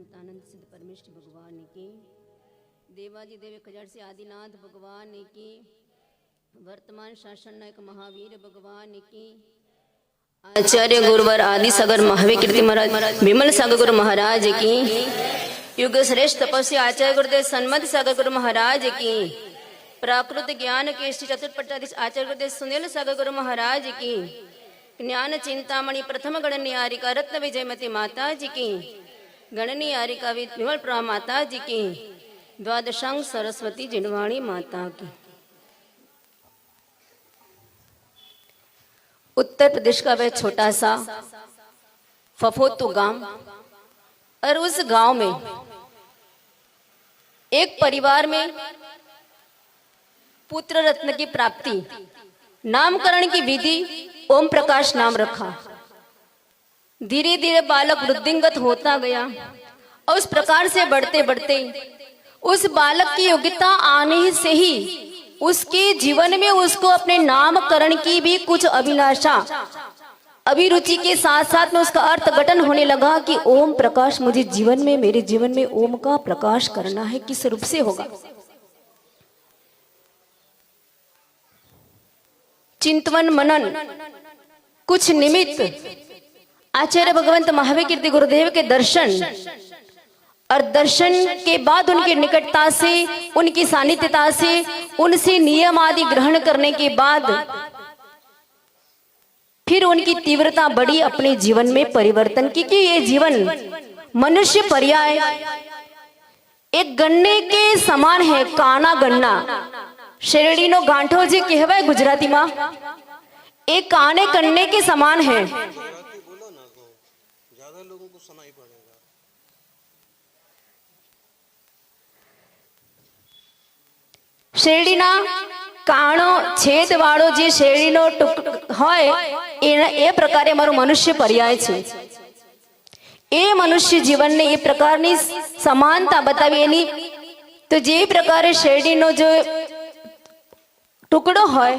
सच्चिदानंद सिद्ध परमेश्वर भगवान की, देवाजी देव खजर से आदिनाथ भगवान की, वर्तमान शासन नायक महावीर भगवान की, आचार्य गुरुवर आदि सागर महावीर कीर्ति महाराज विमल सागर गुरु महाराज की, युग श्रेष्ठ तपस्वी आचार्य गुरुदेव सन्मत सागर गुरु महाराज की, प्राकृत ज्ञान के श्री चतुर्पट्टाधीश आचार्य गुरुदेव सुनील सागर गुरु महाराज की, ज्ञान चिंतामणि प्रथम गणनियारिका रत्न विजयमती माता जी की, गणनियारिका विमल प्रमा माता जी की, द्वादशांग सरस्वती जिनवाणी माता की। उत्तर प्रदेश का वह छोटा सा फफोतू गांव, और उस गांव में एक परिवार में पुत्र रत्न की प्राप्ति, नामकरण की विधि ओम प्रकाश नाम रखा। धीरे धीरे बालक वृद्धिंगत होता गया और उस प्रकार से बढ़ते बढ़ते उस बालक की योग्यता आने से ही उसके जीवन में उसको अपने नामकरण की भी कुछ अभिलाषा अभिरुचि के साथ साथ में उसका अर्थ गठन होने लगा कि ओम प्रकाश मुझे जीवन में, मेरे जीवन में ओम का प्रकाश करना है। किस रूप से होगा? चिंतवन मनन कुछ निमित्त आचार्य भगवंत महावीर कीर्ति गुरुदेव के दर्शन और दर्शन के बाद उनकी निकटता से, उनकी सानिध्यता से, उनसे नियम आदि ग्रहण करने के बाद फिर उनकी तीव्रता बढ़ी अपने जीवन में परिवर्तन की। कि ये जीवन मनुष्य पर्याय एक गन्ने के समान है। काना गन्ना शेरડીનો ગાંઠો જે કહેવાય ગુજરાતીમાં, એ કાને કન્ને के समान है। શેરડીના કાણો છેદ વાળો જે શેરડીનો હોય એ પ્રકારે મારું મનુષ્ય પર્યાય છે। એ મનુષ્ય જીવનને એ પ્રકારની સમાનતા બતાવી એની, તો જે પ્રકારે શેરડીનો જો ટુકડો હોય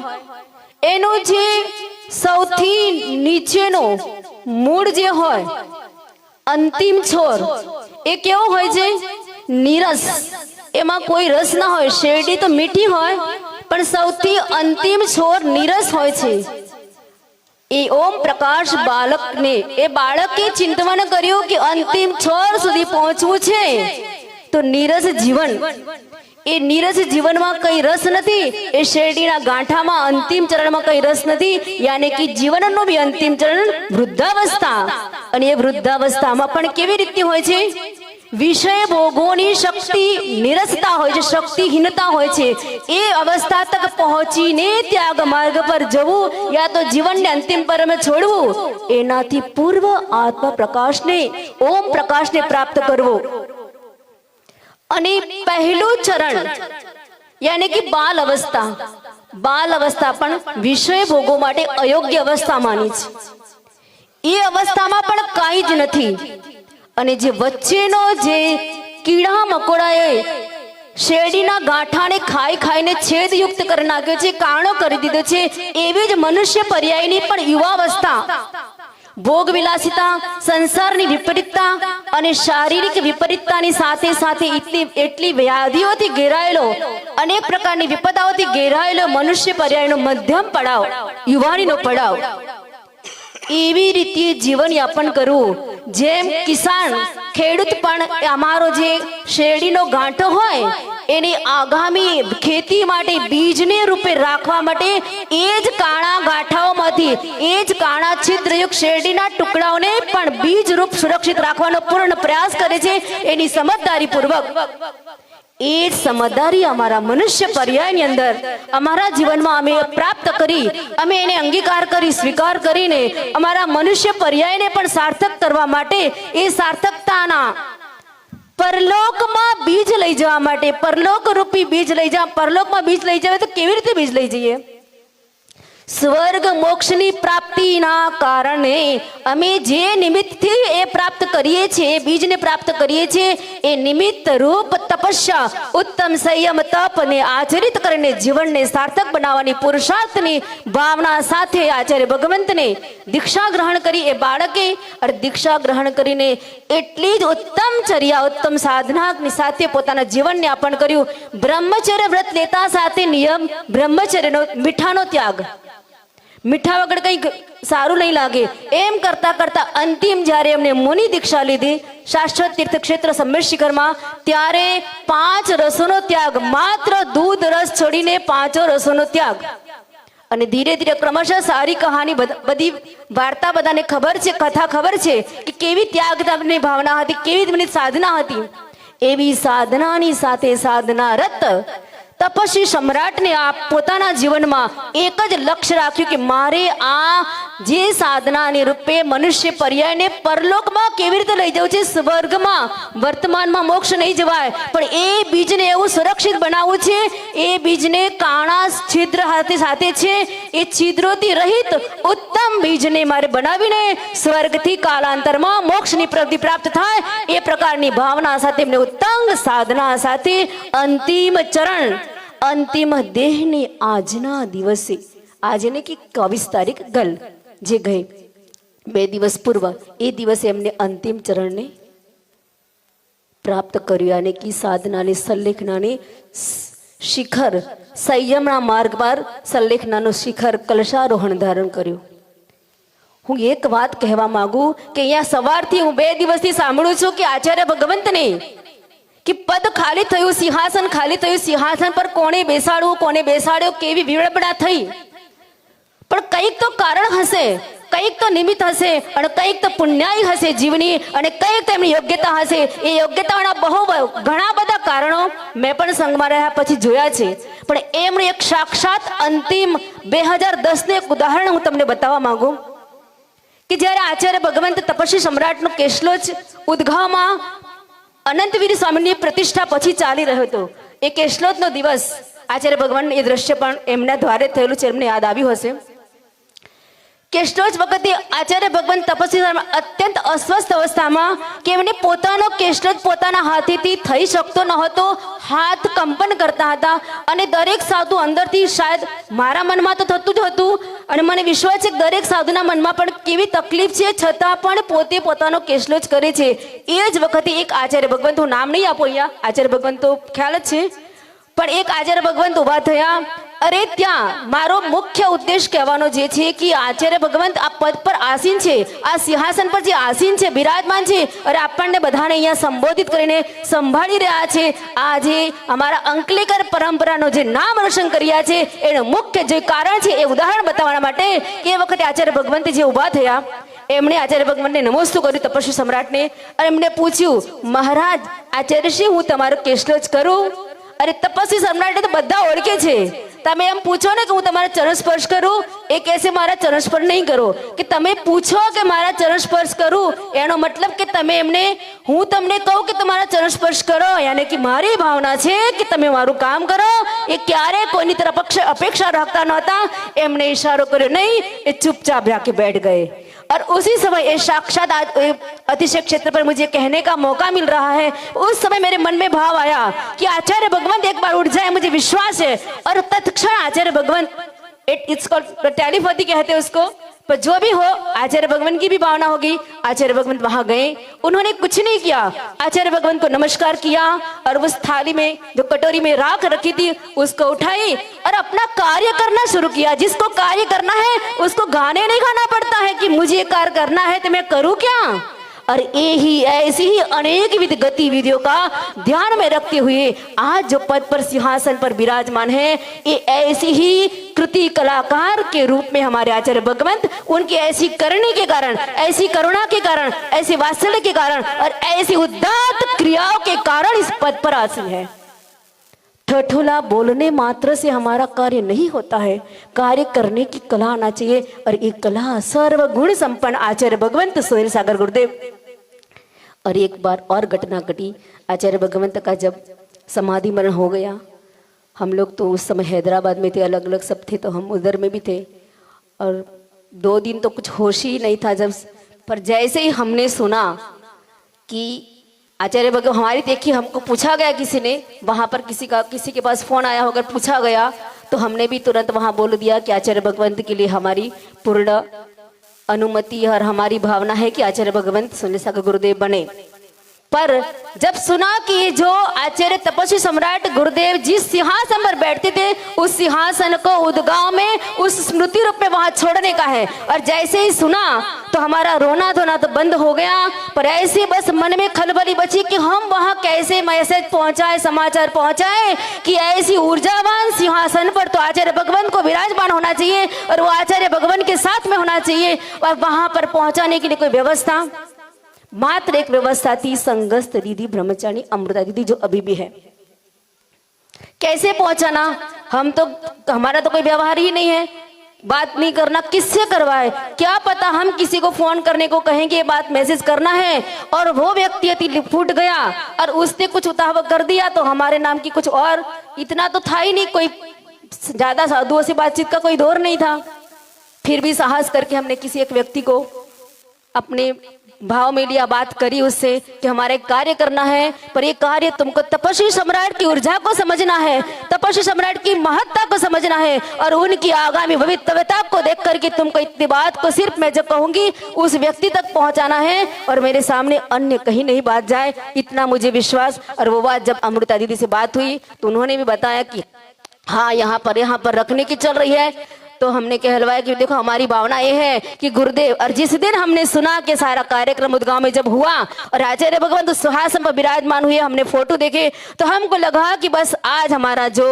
એનો જે સૌથી નીચેનો મૂળ જે હોય અંતિમ છોર એ કેવો હોય છે? નીરસ, એમાં કોઈ રસ ના હોય। શેરડી તો મીઠી હોય પણ સૌથી અંતિમ છોર નીરસ હોય છે। એ ઓમ પ્રકાશ બાળકને, એ બાળકે ચિંતન કર્યું કે અંતિમ છોર સુધી પહોંચવું છે તો નીરસ જીવન, એ નીરસ જીવનમાં કઈ રસ નથી। એ શેરડીના ગાંઠામાં અંતિમ ચરણમાં કઈ રસ નથી, યાની કે જીવનનો બી અંતિમ ચરણ વૃદ્ધાવસ્થા। અને એ વૃદ્ધાવસ્થામાં પણ કેવી રીતે હોય છે? વિષય ભોગોની શક્તિ નિરસતા હોય છે, શક્તિહીનતા હોય છે। એ અવસ્થા તક પહોંચીને ત્યાગ માર્ગ પર જવું યા તો જીવનને અંતિમ પરમે છોડવું, એનાથી પૂર્વ આત્મા પ્રકાશને, ઓમ પ્રકાશને પ્રાપ્ત કરવો। અને પહેલું ચરણ યાની કે બાલ અવસ્થા, બાલ અવસ્થા પણ વિષય ભોગો માટે અયોગ્ય અવસ્થા માની છે। એ અવસ્થામાં પણ કાંઈ જ નથી। અને જે વચ્ચેનો જે કીડા મકોડાએ શેરડીના ગાંઠાને ખાઈ ખાઈને છેદયુક્ત કરી નાખ્યો છે, કાણો કરી દીધો છે, એવી જ મનુષ્ય પર્યાયની પણ યુવાવસ્થા ભોગ વિલાસિતા, સંસારની વિપરીતતા અને શારીરિક વિપરીતતાની સાથે સાથે એટલી વ્યાધિઓથી ઘેરાયેલો, અનેક પ્રકારની વિપદાઓથી ઘેરાયેલો મનુષ્ય પર્યાયનો મધ્યમ પડાવ, યુવાનીનો પડાવ, એવી રીતે જીવન યાપન કરવું। જેમ કિસાન ખેડૂત પણ અમારો જે શેરડીનો ગાંઠો હોય એની આગામી ખેતી માટે બીજને રૂપે રાખવા માટે એ જ કાણા ગાંઠાઓમાંથી, એ જ કાણા છિદ્રયુક્ત શેરડીના ટુકડાઓને પણ બીજ રૂપ સુરક્ષિત રાખવાનો પૂર્ણ પ્રયાસ કરે છે એની સમજદારી પૂર્વક। એ જ સમજદારી અમારા મનુષ્ય પર્યાયની અંદર અમારા જીવનમાં અમે પ્રાપ્ત કરી, અમે એને અંગીકાર કરી, સ્વીકાર કરીને અમારા મનુષ્ય પર્યાયને પણ સાર્થક કરવા માટે, એ સાર્થકતાના પરલોકમાં બીજ લઈ જવા માટે, પરલોક રૂપી બીજ લઈ જવા, પરલોકમાં બીજ લઈ જવા તો કેવી રીતે બીજ લઈ જઈએ? સ્વર્ગ મોક્ષની પ્રાપ્તિના કારણે અમે જે નિમિત્તથી એ પ્રાપ્ત કરીએ છીએ, એ બીજને પ્રાપ્ત કરીએ છીએ, એ નિમિત્ત રૂપ તપસ્યા, ઉત્તમ સંયમ તપને આચરિત કરીને જીવનને સાર્થક બનાવવાની પુરુષાર્થની ભાવના સાથે આચાર્ય ભગવંતને દીક્ષા ગ્રહણ કરી. એ બાળકે દીક્ષા ગ્રહણ કરીને એટલી જ ઉત્તમ ચર્યા, ઉત્તમ સાધનાની સાથે પોતાના જીવનને અર્પણ કર્યું. બ્રહ્મચર્ય વ્રત લેતા સાથે નિયમ બ્રહ્મચર્યનો, મીઠાનો ત્યાગ. મીઠા વગર કંઈક સારું નહીં લાગે. એમ કરતા કરતા અંતિમ જ્યારે એમને મુનિ દીક્ષા લીધી શાશ્વત તીર્થ ક્ષેત્ર સંમેત શિખરમાં, ત્યારે 5 રસોનો ત્યાગ, માત્ર દૂધ રસ છોડીને 5 રસોનો ત્યાગ. અને ધીરે ધીરે ક્રમશઃ સારી કહાની, બધી વાર્તા બધાને ખબર છે, કથા ખબર છે કે કેવી ત્યાગની ભાવના હતી, કેવી તેમની સાધના હતી. એવી સાધનાની સાથે સાધનારત તપસ્વી સમ્રાટને આ પોતાના જીવનમાં એક જ લક્ષ્ય રાખ્યું કે મારે આ જે સાધનાની રૂપે મનુષ્ય પર્યાયને પરલોકમાં કેવી રીતે લઈ જવું છે. સ્વર્ગમાં વર્તમાનમાં મોક્ષ નહીં જવાય, પણ એ બીજને એવું સુરક્ષિત બનાવવું છે. એ બીજને કાણા છિદ્ર સાથે છે, એ છિદ્રોથી રહિત ઉત્તમ બીજને મારે બનાવીને સ્વર્ગથી કાલાંતરમાં મોક્ષની પ્રાપ્તિ પ્રાપ્ત થાય, એ પ્રકારની ભાવના સાથે એમને ઉત્તમ સાધના સાથે અંતિમ ચરણ, અંતિમ દેહની આજના દિવસે, આજને કે 24 તારીખ ગલ જે ગઈ 2 દિવસ પૂર્વ, એ દિવસે એમને અંતિમ ચરણને પ્રાપ્ત કર્યું. અને કી સાધનાને સંલેખનાને શિખર, સંયમના માર્ગ પર સંલેખનાનું શિખર કલશારોહણ ધારણ કર્યું. હું એક વાત કહેવા માંગુ કે અહીંયા સવારથી હું 2 દિવસથી સાંભળું છું કે આચાર્ય ભગવંતને કે પદ ખાલી થયું, સિંહાસન ખાલી થયું, સિંહાસન પર કોને બેસાડવું, કોને બેસાડ્યો, કેવી વિડંબના થઈ. પણ કંઈક તો કારણ હશે, કંઈક તો નિમિત્ત હશે, અને કંઈક તો પુણ્યાય હશે જીવની, અને કંઈક તો એમની યોગ્યતા હશે. એ યોગ્યતાના ઘણા બધા કારણો મેં પણ સંઘમાં રહ્યા પછી જોયા છે. પણ એમનું એક સાક્ષાત અંતિમ 2010 એક ઉદાહરણ હું તમને બતાવવા માંગુ કે જ્યારે આચાર્ય ભગવંત તપસ્વી સમ્રાટનો કેશલોચ ઉદઘામાં અનંતવીર સ્વામીની પ્રતિષ્ઠા પછી ચાલી રહ્યો હતો. એ કેશલોચનો દિવસ આચાર્ય ભગવાન, એ દ્રશ્ય પણ એમના દ્વારે થયેલું છે, એમને યાદ આવ્યું હશે. કેશલોચ વખતે આચાર્ય ભગવાન તપસ્વી અત્યંત અસ્વસ્થ અવસ્થામાં, કે એમને પોતાનો કેશલોચ પોતાના હાથેથી થઈ શકતો ન હતો, હાથ કંપન કરતા હતા. અને દરેક સાધુ અંદરથી, શાયદ મારા મનમાં તો થતું જ હતું, અને મને વિશ્વાસ છે કે દરેક સાધુના મનમાં પણ કેવી તકલીફ છે, છતાં પણ પોતે પોતાનો કેશલોચ કરે છે. એ જ વખતે એક આચાર્ય ભગવંત, હું નામ નહીં આપું અહીંયા, આચાર્ય ભગવંત તો ખ્યાલ જ છે, પણ એક આચાર્ય ભગવંત ઉભા થયા. અરે ત્યાં મારો મુખ્ય ઉદ્દેશ કહેવાનો જે છે કે આચાર્ય ભગવંત આ પદ પર આસીન છે, આ સિંહાસન પર જે આસીન છે, બિરાજમાન છે, અરે આપણને બધાને અહીંયા સંબોધિત કરીને સંભાળી રહ્યા છે. આ જે અમારા અંકલેકર પરંપરાનો જે નામ રોશન કર્યા છે, એનું મુખ્ય જે કારણ છે, એ ઉદાહરણ બતાવવા માટે એ વખતે આચાર્ય ભગવંત જે ઉભા થયા, એમણે આચાર્ય ભગવંતને નમસ્તું કર્યું, તપસ્વી સમ્રાટને, અને એમને પૂછ્યું, મહારાજ આચાર્યશ્રી, હું તમારો કેશલોચ કરું? અરે તપસ્વી સમ્રાટને તો બધા ઓળખે છે, તમે એમ પૂછો ને કે હું તમારા ચરણ સ્પર્શ કરું, એ કહેશે મારા ચરણ સ્પર્શ નહીં કરો. કે તમે પૂછો કે મારા ચરણ સ્પર્શ કરું, એનો મતલબ કે તમે એમને, હું તમને કહું કે તમારા ચરણ સ્પર્શ કરો, યાની કે મારી ભાવના છે કે તમે મારું કામ કરો. એ ક્યારે કોઈની તરફ અપેક્ષા રાખતા નહોતા. એમને ઈશારો કર્યો નહીં, એ चुपचाप जाके बैठ गए. और उसी समय ये साक्षात अतिशय क्षेत्र पर मुझे कहने का मौका मिल रहा है. उस समय मेरे मन में भाव आया कि आचार्य भगवंत एक बार उठ जाए, मुझे विश्वास है. और तत्क्षण आचार्य भगवंत, इसको टेलीपैथी कहते हैं उसको, पर जो भी हो, आचार्य भगवंत की भी भावना होगी. आचार्य भगवंत वहां गए, उन्होंने कुछ नहीं किया, आचार्य भगवंत को नमस्कार किया और उस थाली में जो कटोरी में राख रखी थी उसको उठाई और अपना कार्य करना शुरू किया. जिसको कार्य करना है उसको गाने नहीं गाना पड़ता है कि मुझे कार्य करना है तो मैं करूं क्या. और ऐसी ही अनेक विध गतिविधियों का ध्यान में रखते हुए आज जो पद पर सिंहासन पर विराजमान है, ये ऐसी ही कृति कलाकार के रूप में हमारे आचार्य भगवंत, उनकी ऐसी करने के कारण, ऐसी करुणा के कारण, ऐसे वात्सल्य के कारण और ऐसी उदात्त क्रियाओं के कारण इस पद पर आसीन है. ठठोला बोलने मात्र से हमारा कार्य नहीं होता है, कार्य करने की कला आना चाहिए. और ये कला सर्वगुण संपन्न आचार्य भगवंत सुनील सागर गुरुदेव. और एक बार और घटना घटी. आचार्य भगवंत का जब समाधि मरण हो गया, हम लोग तो उस समय हैदराबाद में थे, अलग अलग सब थे, तो हम उधर में भी थे. और 2 दिन तो कुछ होश ही नहीं था जब, पर जैसे ही हमने सुना कि आचार्य भगवंत, हमारी देखिए हमको पूछा गया, किसी ने वहाँ पर किसी के पास फोन आया होकर पूछा गया, तो हमने भी तुरंत वहाँ बोल दिया कि आचार्य भगवंत के लिए हमारी पूर्ण अनुमति और हमारी भावना है कि आचार्य भगवंत सुनिसा के गुरुदेव बने। पर जब सुना कि जो आचार्य तपस्वी सम्राट गुरुदेव जिस सिंहासन पर बैठते थे उस सिंहासन को उद्गांव में उस स्मृति रूप में वहां छोड़ने का है, और जैसे ही सुना तो हमारा रोना धोना तो बंद हो गया, पर ऐसे बस मन में खलबली बची कि हम वहां कैसे मैसेज पहुंचाए, समाचार पहुंचाए कि ऐसी ऊर्जावान सिंहासन पर तो आचार्य भगवंत को विराजमान होना चाहिए और वो आचार्य भगवंत के साथ में होना चाहिए। और वहां पर पहुंचाने के लिए कोई व्यवस्था, मात्र एक व्यवस्था थी, संगस्त दीदी ब्रह्मचारी अमृता दीदी जो अभी भी है। कैसे पहुंचाना, हम तो, हमारा तो कोई व्यवहार ही नहीं है, बात नहीं करना, किससे करवाए, क्या पता हम किसी को फोन करने को कहेंगे, बात मैसेज करना है और वो व्यक्ति अति फूट गया और उसने कुछ उतावक कर दिया तो हमारे नाम की कुछ और, इतना तो था ही नहीं, कोई ज्यादा साधुओं से बातचीत का कोई दौर नहीं था। फिर भी साहस करके हमने किसी एक व्यक्ति को अपने भाव में लिया, बात करी उससे कि हमारे कार्य करना है, पर ये कार्य तुमको तपस्वी सम्राट की ऊर्जा को समझना है, तपस्वी सम्राट की महत्ता को समझना है और उनकी आगामी भविष्यता को देख करके तुमको इतनी बात को सिर्फ मैं जो कहूंगी उस व्यक्ति तक पहुंचाना है और मेरे सामने अन्य कहीं नहीं बात जाए, इतना मुझे विश्वास। और वो बात जब अमृता दीदी से बात हुई तो उन्होंने भी बताया कि हाँ यहाँ पर रखने की चल रही है। तो हमने कहलवाया कि देखो हमारी भावना ये है कि गुरुदेव, और जिस दिन हमने सुना कि सारा कार्यक्रम उद्गांव में जब हुआ और आचार्य भगवंत उस सिंहासन पर विराजमान हुए, हमने फोटो देखे तो हमको लगा कि बस आज हमारा जो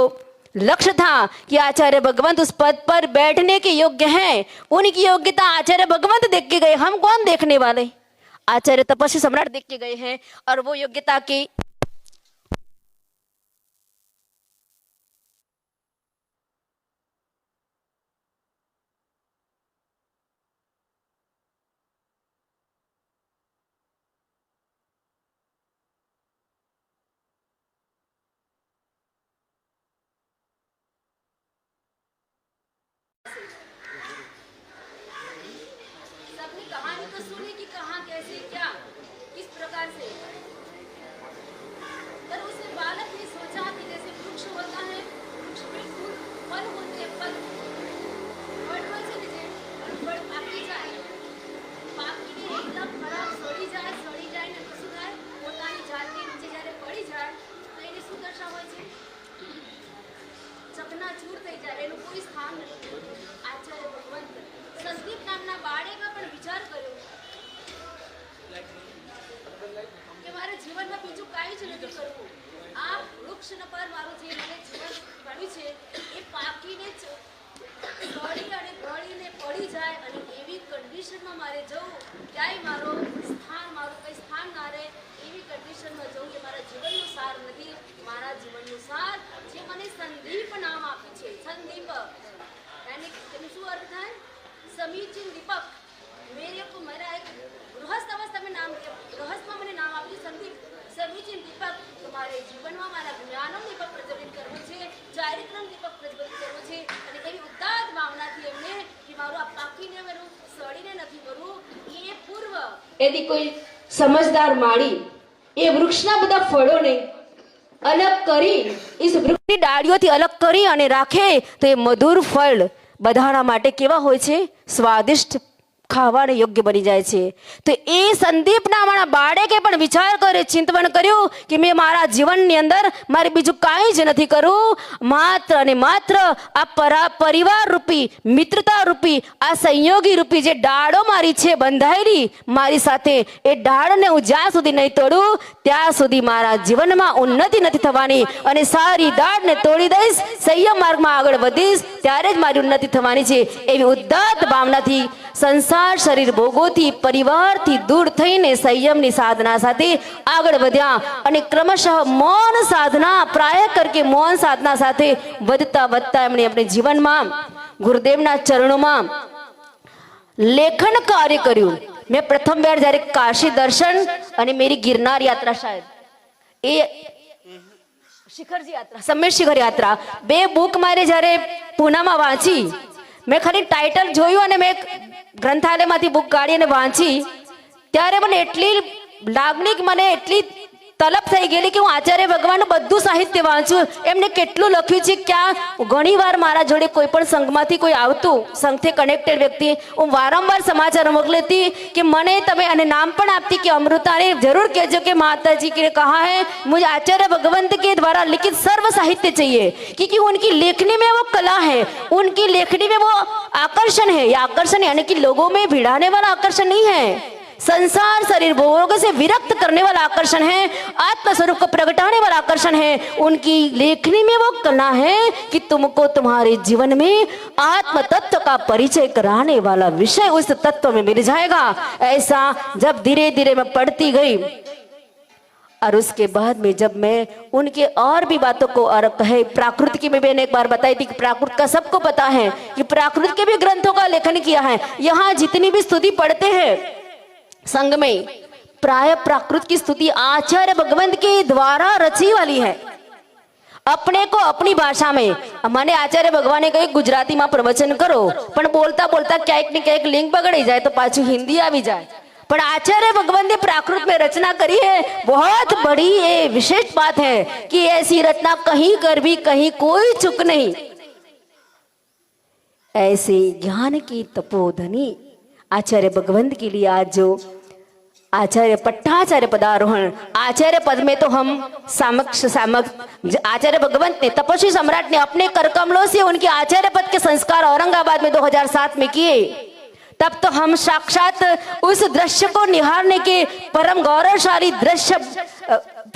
लक्ष्य था कि आचार्य भगवंत उस पद पर बैठने के योग्य हैं, उनकी योग्यता आचार्य भगवंत देख के गए, हम कौन देखने वाले, आचार्य तपस्वी सम्राट देख के गए हैं और वो योग्यता की सबने कहानी तो सुनी कि कहाँ कैसे क्या किस प्रकार से, पर उस बालक ने सोचा कि जैसे वृक्ष होता है, वृक्ष में फूल फल होते हैं, फल फल से लीजिए और फल पाकी जाए, पाकी ने एकदम खराब सड़ी जाए ने कશું થાય પોતાની જાતને નીચે જ્યારે પડી જાય તો એની શું દશા હોય છે, ચકનાચૂર થઈ જાય, એનું કોઈ સ્થાન નથી। આચાર્ય ભગવંત સંદીપ નામના બાળકે પણ વિચાર કર્યો કે મારે જીવનમાં બીજું કાંઈ જ નથી કરવું, આ વૃક્ષ પર મારું જે મને જીવન મળ્યું છે એ પાકીને સડી અને ગળીને પડી જાય અને એવી કન્ડિશનમાં મારે જવું, ક્યાંય મારું કંઈ સ્થાન ના રહે, એવી કન્ડિશનમાં જવું કે મારા જીવનનો સાર નથી, મારા જીવનનું સાર જે મને સંદીપ નામ આપ્યું છે, સંદીપ એનું શું અર્થ થાય, સમીચીન દીપક, मेरे को मेरा एक गृहस्थ अवस्था में नाम, गृहस्थ में मैंने नाम आप्યું संदीप, समीचीन दीपक, तुम्हारे जीवन में मारा ज्ञानम दीपक प्रज्वलित करવું છે, ચારિત્રમ દીપક પ્રજ્વલિત કરવું છે અને એવી ઉદાત્ત ભાવનાથી એમને કે મારું આ પાકીને મેરું સડીને નથી કરવું, એ પૂર્વ यदि कोई समझदार माળી એ વૃક્ષના બધા ફળોને અલગ કરી, इस વૃક્ષની ડાળીઓથી અલગ કરી અને રાખે તો એ મધુર ફળ બધાના માટે કેવા હોય છે, સ્વાદિષ્ટ, ખાવાને યોગ્ય બની જાય છે। તો એ સંદીપ નામના બાળકે પણ વિચાર કર્યો, ચિંતન કર્યું કે મેં મારા જીવનની અંદર મારે બીજું કાંઈ જ નથી કરવું, માત્ર અને માત્ર આ પરિવાર રૂપી, મિત્રતા રૂપી, આ સંયોગી રૂપી જે ડાળો મારી છે બંધાયેલી મારી સાથે, એ ડાળને હું જ્યાં સુધી નહીં તોડું ત્યાં સુધી મારા જીવનમાં ઉન્નતિ નથી થવાની અને સારી ડાળને તોડી દઈશ, સંયમ માર્ગમાં આગળ વધીશ ત્યારે જ મારી ઉન્નતિ થવાની છે। એવી ઉદાત્ત ભાવનાથી સંસાર શરીર ભોગોથી પરિવારથી દૂર થઈને સંયમની સાધના સાથે આગળ વધ્યા અને ક્રમશઃ મૌન સાધના પ્રાય કરકે મૌન સાધના સાથે વધતા વધતા એમણે આપણે જીવનમાં ગુરુદેવના ચરણોમાં લેખન કાર્ય કર્યું। મેં પ્રથમ વાર જ્યારે કાશી દર્શન અને મેરી ગિરનાર યાત્રા, શાયદ એ શિખરજી યાત્રા, સમ્મેત શિખર યાત્રા, બે બુક મારે જ્યારે પૂનામાં વાંચી, મેં ખાલી ટાઇટલ જોયું અને મેં ગ્રંથાલયમાંથી બુક કાઢી અને વાંચી ત્યારે મને એટલી લાગણી કે મને એટલી તલબ થઈ ગયેલી કે હું આચાર્ય ભગવાનનું બધું સાહિત્ય વાંચું. એમને કેટલું લખ્યું છે. ક્યાં ઘણીવાર મારા જોડે કોઈ પણ સંઘમાંથી કોઈ આવતું, સંઘથી કનેક્ટેડ વ્યક્તિ, હું વારંવાર સમાચાર મોકલતી કે મને તમે અને નામ પણ આપતી कि अमृता ने जरूर कहो कि माता जी ने कहा है मुझे आचार्य भगवंत के द्वारा लिखित सर्व साहित्य चाहिए, क्योंकि उनकी लेखनी में वो कला है, उनकी लेखनी में वो आकर्षण है. ये आकर्षण यानी कि लोगों में भिड़ाने वाला आकर्षण नहीं है, संसार शरीर भोग से विरक्त करने वाला आकर्षण है, आत्म स्वरूप को प्रगटाने वाला आकर्षण है. उनकी लेखनी में वो कला है कि तुमको तुम्हारे जीवन में आत्म तत्व का परिचय कराने वाला विषय उस तत्व में मिल जाएगा. ऐसा जब धीरे धीरे मैं पढ़ती गई और उसके बाद में जब मैं उनके और भी बातों को और कहे, प्राकृत की में मैंने एक बार बताई थी कि प्राकृत का सबको पता है कि प्राकृत के भी ग्रंथों का लेखन किया है. यहाँ जितनी भी स्तुति पढ़ते हैं संघ में प्राय प्राकृत की स्तुति आचार्य भगवंत के द्वारा रची वाली है. अपने को अपनी भाषा में મને આચાર્ય ભગવાને કહ્યું ગુજરાતીમાં પ્રવચન કરો, પણ બોલતા બોલતા ક્યાંક ને ક્યાંક લિંગ બગડી જાય તો પાછું हिंदी આવી જાય. पर आचार्य भगवान ने प्राकृत में रचना करी है. बहुत बड़ी ये विशेष बात है कि ऐसी रचना कहीं कर भी कहीं कोई चुक नहीं. ऐसे ज्ञान की तपोधनी आचार्य भगवंत के लिए आज जो आचार्य पट्टाचार्य पदारोहण, आचार्य पद में तो हम समक्ष आचार्य भगवंत ने तपस्वी सम्राट ने अपने करकमलों से उनके आचार्य पद के संस्कार औरंगाबाद में 2007 में किए. तब तो हम साक्षात उस दृश्य को निहारने के परम गौरवशाली दृश्य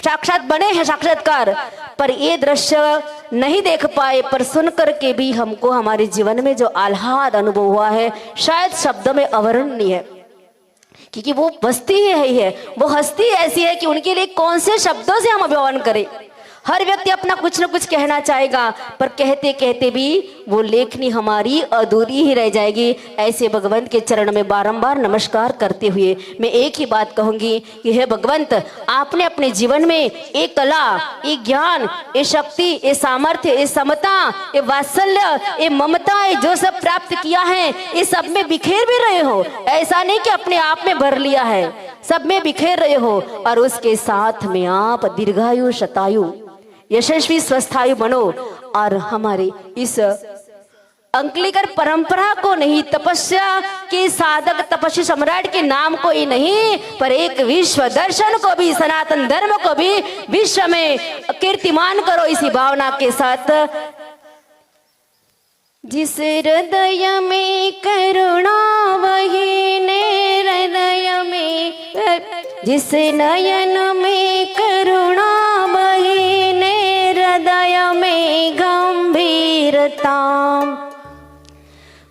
साक्षात बने हैं साक्षात्कार. पर ये दृश्य नहीं देख पाए, पर सुन करके भी हमको हमारे जीवन में जो आह्लाद अनुभव हुआ है शायद शब्दों में अवर्णनीय है. क्योंकि वो हस्ती ही है, वो हस्ती ऐसी है कि उनके लिए कौन से शब्दों से हम अभिमान करें. हर व्यक्ति अपना कुछ न कुछ कहना चाहेगा, पर कहते कहते भी वो लेखनी हमारी अधूरी ही रह जाएगी. ऐसे भगवंत के चरण में बारंबार नमस्कार करते हुए मैं एक ही बात कहूंगी कि हे भगवंत, आपने अपने जीवन में एक कला, एक ज्ञान, ये शक्ति, ये सामर्थ्य, ये समता, ये वात्सल्य, ये ममता, ये जो सब प्राप्त किया है ये सब में बिखेर भी रहे हो. ऐसा नहीं कि अपने आप में भर लिया है, सब में बिखेर रहे हो. और उसके साथ में आप दीर्घायु, शतायु, यशस्वी, स्वस्थायु बनो. और हमारे इस अंकलिकर परंपरा को नहीं, तपस्या के साधक तपस्वी सम्राट के नाम को ही नहीं, पर एक विश्व दर्शन को भी, सनातन धर्म को भी विश्व में कीर्तिमान करो. इसी भावना के साथ जिस हृदय में करुणा वही ने हृदय में, जिस नयन में करुणा वही ने हृदय में गंभीरता,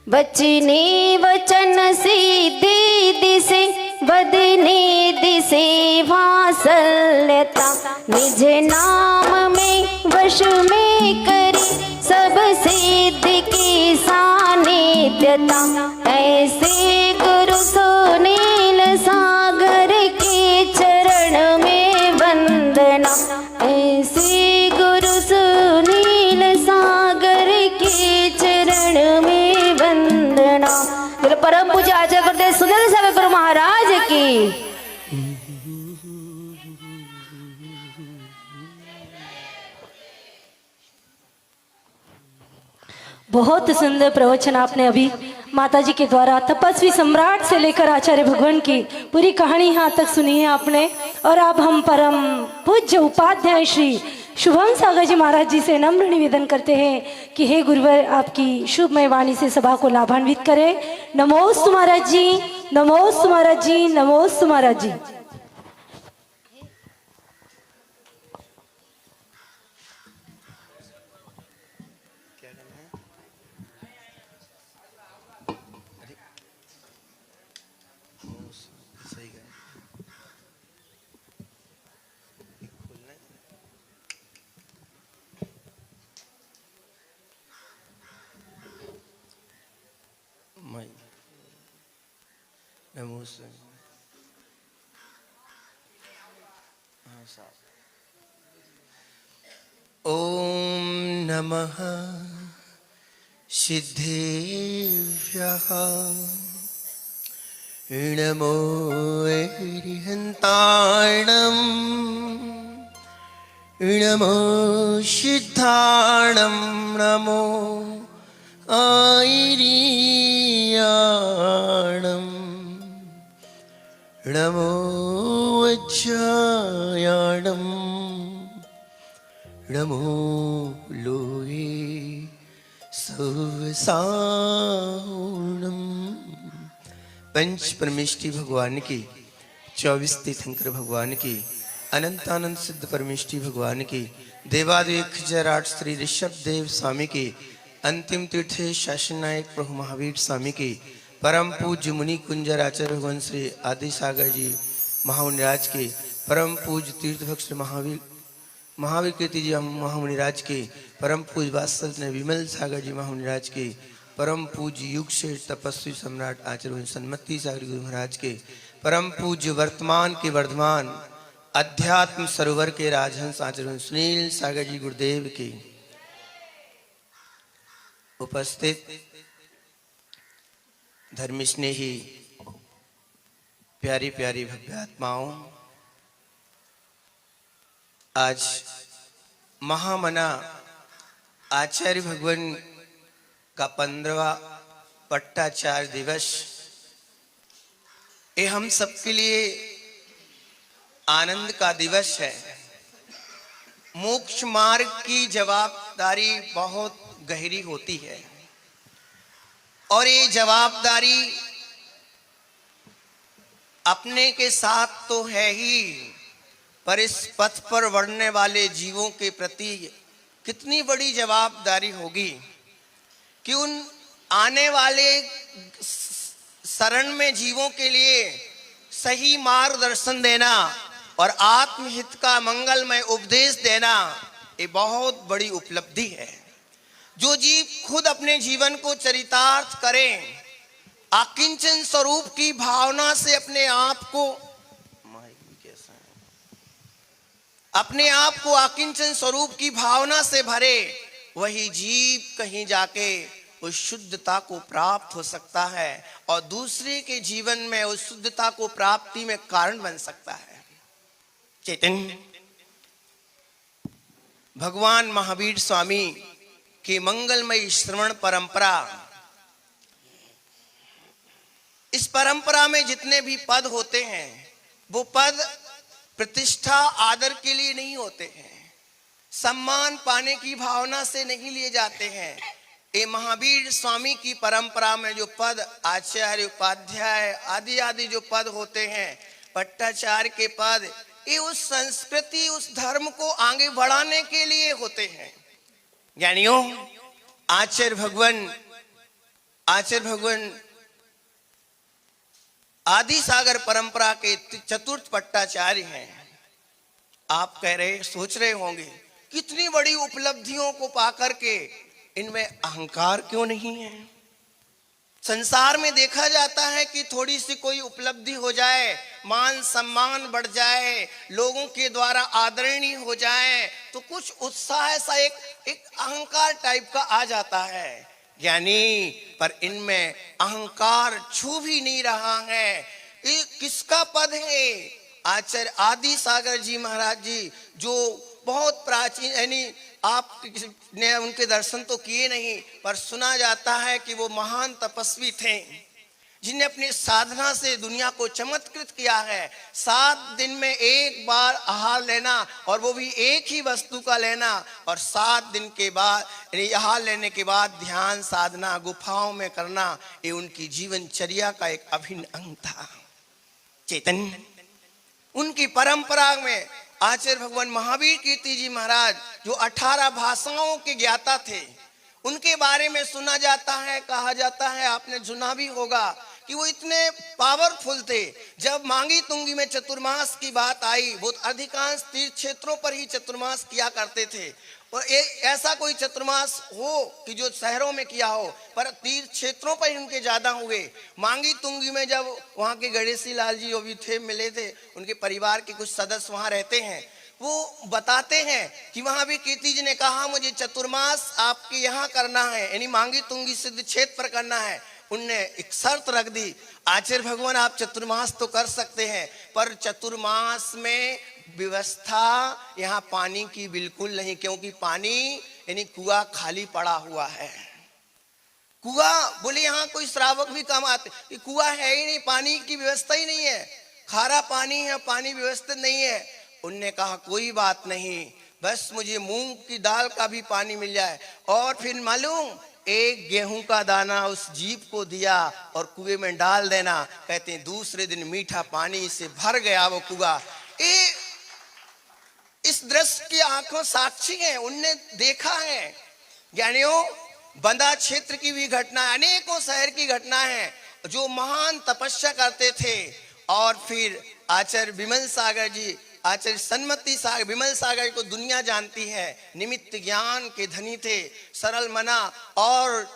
वचने वचन सीधी दिसे बदने दिसे वात्सल्यता, निज नाम में वश में करी सब सिद्ध की सानिध्यता. ऐसे गुरु सुनील सागर के चरण में वंदना, ऐसे गुरु सुनील सागर के चरण में वंदना. परम पूज्य आचार्य गुरुदेव सुनील सागर गुरु महाराज की. बहुत सुंदर प्रवचन आपने अभी माताजी के द्वारा तपस्वी सम्राट से लेकर आचार्य भगवान की पूरी कहानी यहाँ तक सुनी है आपने. और अब हम परम पूज्य उपाध्याय श्री शुभम सागर जी महाराज जी से नम्र निवेदन करते हैं कि हे गुरुवर, आपकी शुभमय वाणी से सभा को लाभान्वित करें. नमोस्तु महाराज जी, नमोस्तु महाराज जी, नमोस्तु महाराज जी. ओम नमः सिद्धेभ्यः नमो अरिहन्ताणं नमो सिद्धाणं नमो आयर्याणं नमो वज्रायाणं नमो लोहे सौसाणम। पंच परमेष्टि भगवान की, 24 तीर्थंकर भगवान की, अनंतानंद सिद्ध परमेष्टि भगवान की, देवादेव 1008 श्री ऋषभ देव स्वामी की, अंतिम तीर्थे शासन नायक प्रभु महावीर स्वामी की, परम पूज्य मुनि कुंजर आचार्य भगवान श्री आदि सागर जी महामुनिराज की, परम पूज्य तीर्थभक्त श्री महावीर कीर्ति जी महामुनिराज की, परम पूज्य वात्सल विमल सागर जी महामुनिराज की, परम पूज्य युग से तपस्वी सम्राट आचार्य सन्मति सागर गुरु महाराज के, परम पूज्य वर्तमान के वर्धमान अध्यात्म सरोवर के राजहंस आचार्य सुनील सागर जी गुरुदेव की, उपस्थित धर्म स्नेही प्यारी प्यारी भव्य आत्माओं, आज महामना आचार्य भगवान का 15वां पट्टाचार दिवस, ये हम सबके लिए आनंद का दिवस है। मोक्ष मार्ग की जवाबदारी बहुत गहरी होती है और ये जवाबदारी अपने के साथ तो है ही, पर इस पथ पर बढ़ने वाले जीवों के प्रति कितनी बड़ी जवाबदारी होगी कि उन आने वाले शरण में जीवों के लिए सही मार्गदर्शन देना और आत्महित का मंगलमय उपदेश देना, ये बहुत बड़ी उपलब्धि है। जो जीव खुद अपने जीवन को चरितार्थ करें, आकिंचन स्वरूप की भावना से अपने आप को आकिंचन स्वरूप की भावना से भरे, वही जीव कहीं जाके उस शुद्धता को प्राप्त हो सकता है और दूसरे के जीवन में उस शुद्धता को प्राप्ति में कारण बन सकता है। चैतन्य भगवान महावीर स्वामी की मंगलमयी श्रवण परंपरा, इस परंपरा में जितने भी पद होते हैं वो पद प्रतिष्ठा आदर के लिए नहीं होते हैं, सम्मान पाने की भावना से नहीं लिए जाते हैं। ये महावीर स्वामी की परंपरा में जो पद आचार्य उपाध्याय आदि आदि जो पद होते हैं, पट्टाचार्य के पद, ये उस संस्कृति उस धर्म को आगे बढ़ाने के लिए होते हैं। ज्ञानियों, आचार्य भगवान आदि सागर परंपरा के चतुर्थ पट्टाचार्य हैं। आप सोच रहे होंगे कितनी बड़ी उपलब्धियों को पाकर के इनमें अहंकार क्यों नहीं है। संसार में देखा जाता है कि थोड़ी सी कोई उपलब्धि हो जाए, मान सम्मान बढ़ जाए, लोगों के द्वारा आदरणीय हो जाए, तो कुछ उत्साह सा एक अहंकार टाइप का आ जाता है। ज्ञानी, पर इनमें अहंकार छू भी नहीं रहा है। ये किसका पद है? आचार्य आदि सागर जी महाराज जी, जो बहुत प्राचीन, यानी आपने उनके दर्शन तो किए नहीं, पर सुना जाता है कि वो महान तपस्वी थे जिन्हें अपनी साधना से दुनिया को चमत्कृत किया है। 7 दिन में एक बार आहार लेना, और वो भी एक ही वस्तु का लेना, और 7 दिन के बाद आहार लेने के बाद ध्यान साधना गुफाओं में करना, ये उनकी जीवनचर्या का एक अभिन्न अंग था। चैतन्य उनकी परंपरा में आचार्य भगवान महावीर कीर्ति जी महाराज, जो 18 भाषाओं के ज्ञाता थे, उनके बारे में सुना जाता है, कहा जाता है, आपने सुना भी होगा कि वो इतने पावरफुल थे। जब मांगी तुंगी में चतुर्मास की बात आई, वो अधिकांश तीर्थ क्षेत्रों पर ही चतुर्मास किया करते थे, और ऐसा कोई चतुर्मास हो कि जो शहरों में किया हो, पर तीर्थ क्षेत्रों पर ही उनके ज्यादा हुए। मांगी तुंगी में जब वहाँ के गणेशी लाल जी भी थे, मिले थे, उनके परिवार के कुछ सदस्य वहाँ रहते हैं, वो बताते हैं कि वहां भी कीर्ति जी ने कहा मुझे चतुर्मास आपके यहाँ करना है, यानी मांगी तुंगी सिद्ध क्षेत्र पर करना है। उनने एक शर्त रख दी, आचार्य भगवान आप चतुर्मास तो कर सकते हैं, पर चतुर्मास में व्यवस्था यहाँ पानी की बिल्कुल नहीं, क्योंकि पानी यानी कुआं खाली पड़ा हुआ है। कुआं बोले यहाँ कोई श्रावक भी कम आते, कि कुआं है ही नहीं, पानी की व्यवस्था ही नहीं है, खारा पानी है, पानी व्यवस्थित नहीं है। उनने कहा कोई बात नहीं, बस मुझे मूंग की दाल का भी पानी मिल जाए। और फिर मालूम, एक गेहूं का दाना उस जीव को दिया और कुएं में डाल देना। कहते हैं दूसरे दिन मीठा पानी से भर गया वो कुआं। इस दृश्य की आंखों साक्षी है, उनने देखा है। ज्ञानियों, बंदा क्षेत्र की भी घटना, अनेकों शहर की घटना है, जो महान तपस्या करते थे। और फिर आचार्य विमल सागर जी, आचार्य सन्मति सागर, विमल सागर को दुनिया जानती है, निमित्त ज्ञान के धनी थे, सरल मना। और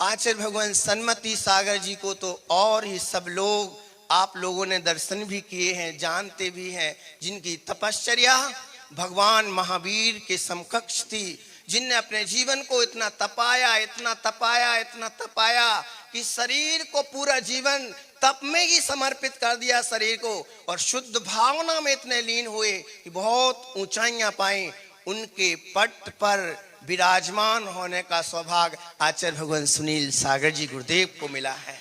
आचार्य भगवान सन्मति सागर जी को तो और ही सब लोग, आप लोगों ने दर्शन भी किए हैं, जानते भी हैं, जिनकी तपश्चर्या भगवान महावीर के समकक्ष थी, जिनने अपने जीवन को इतना तपाया, इतना तपाया, इतना तपाया कि शरीर को पूरा जीवन तप में ही समर्पित कर दिया शरीर को, और शुद्ध भावना में इतने लीन हुए कि बहुत ऊंचाइयां पाई। उनके पट पर विराजमान होने का सौभाग्य आचार्य भगवान सुनील सागर जी गुरुदेव को मिला है,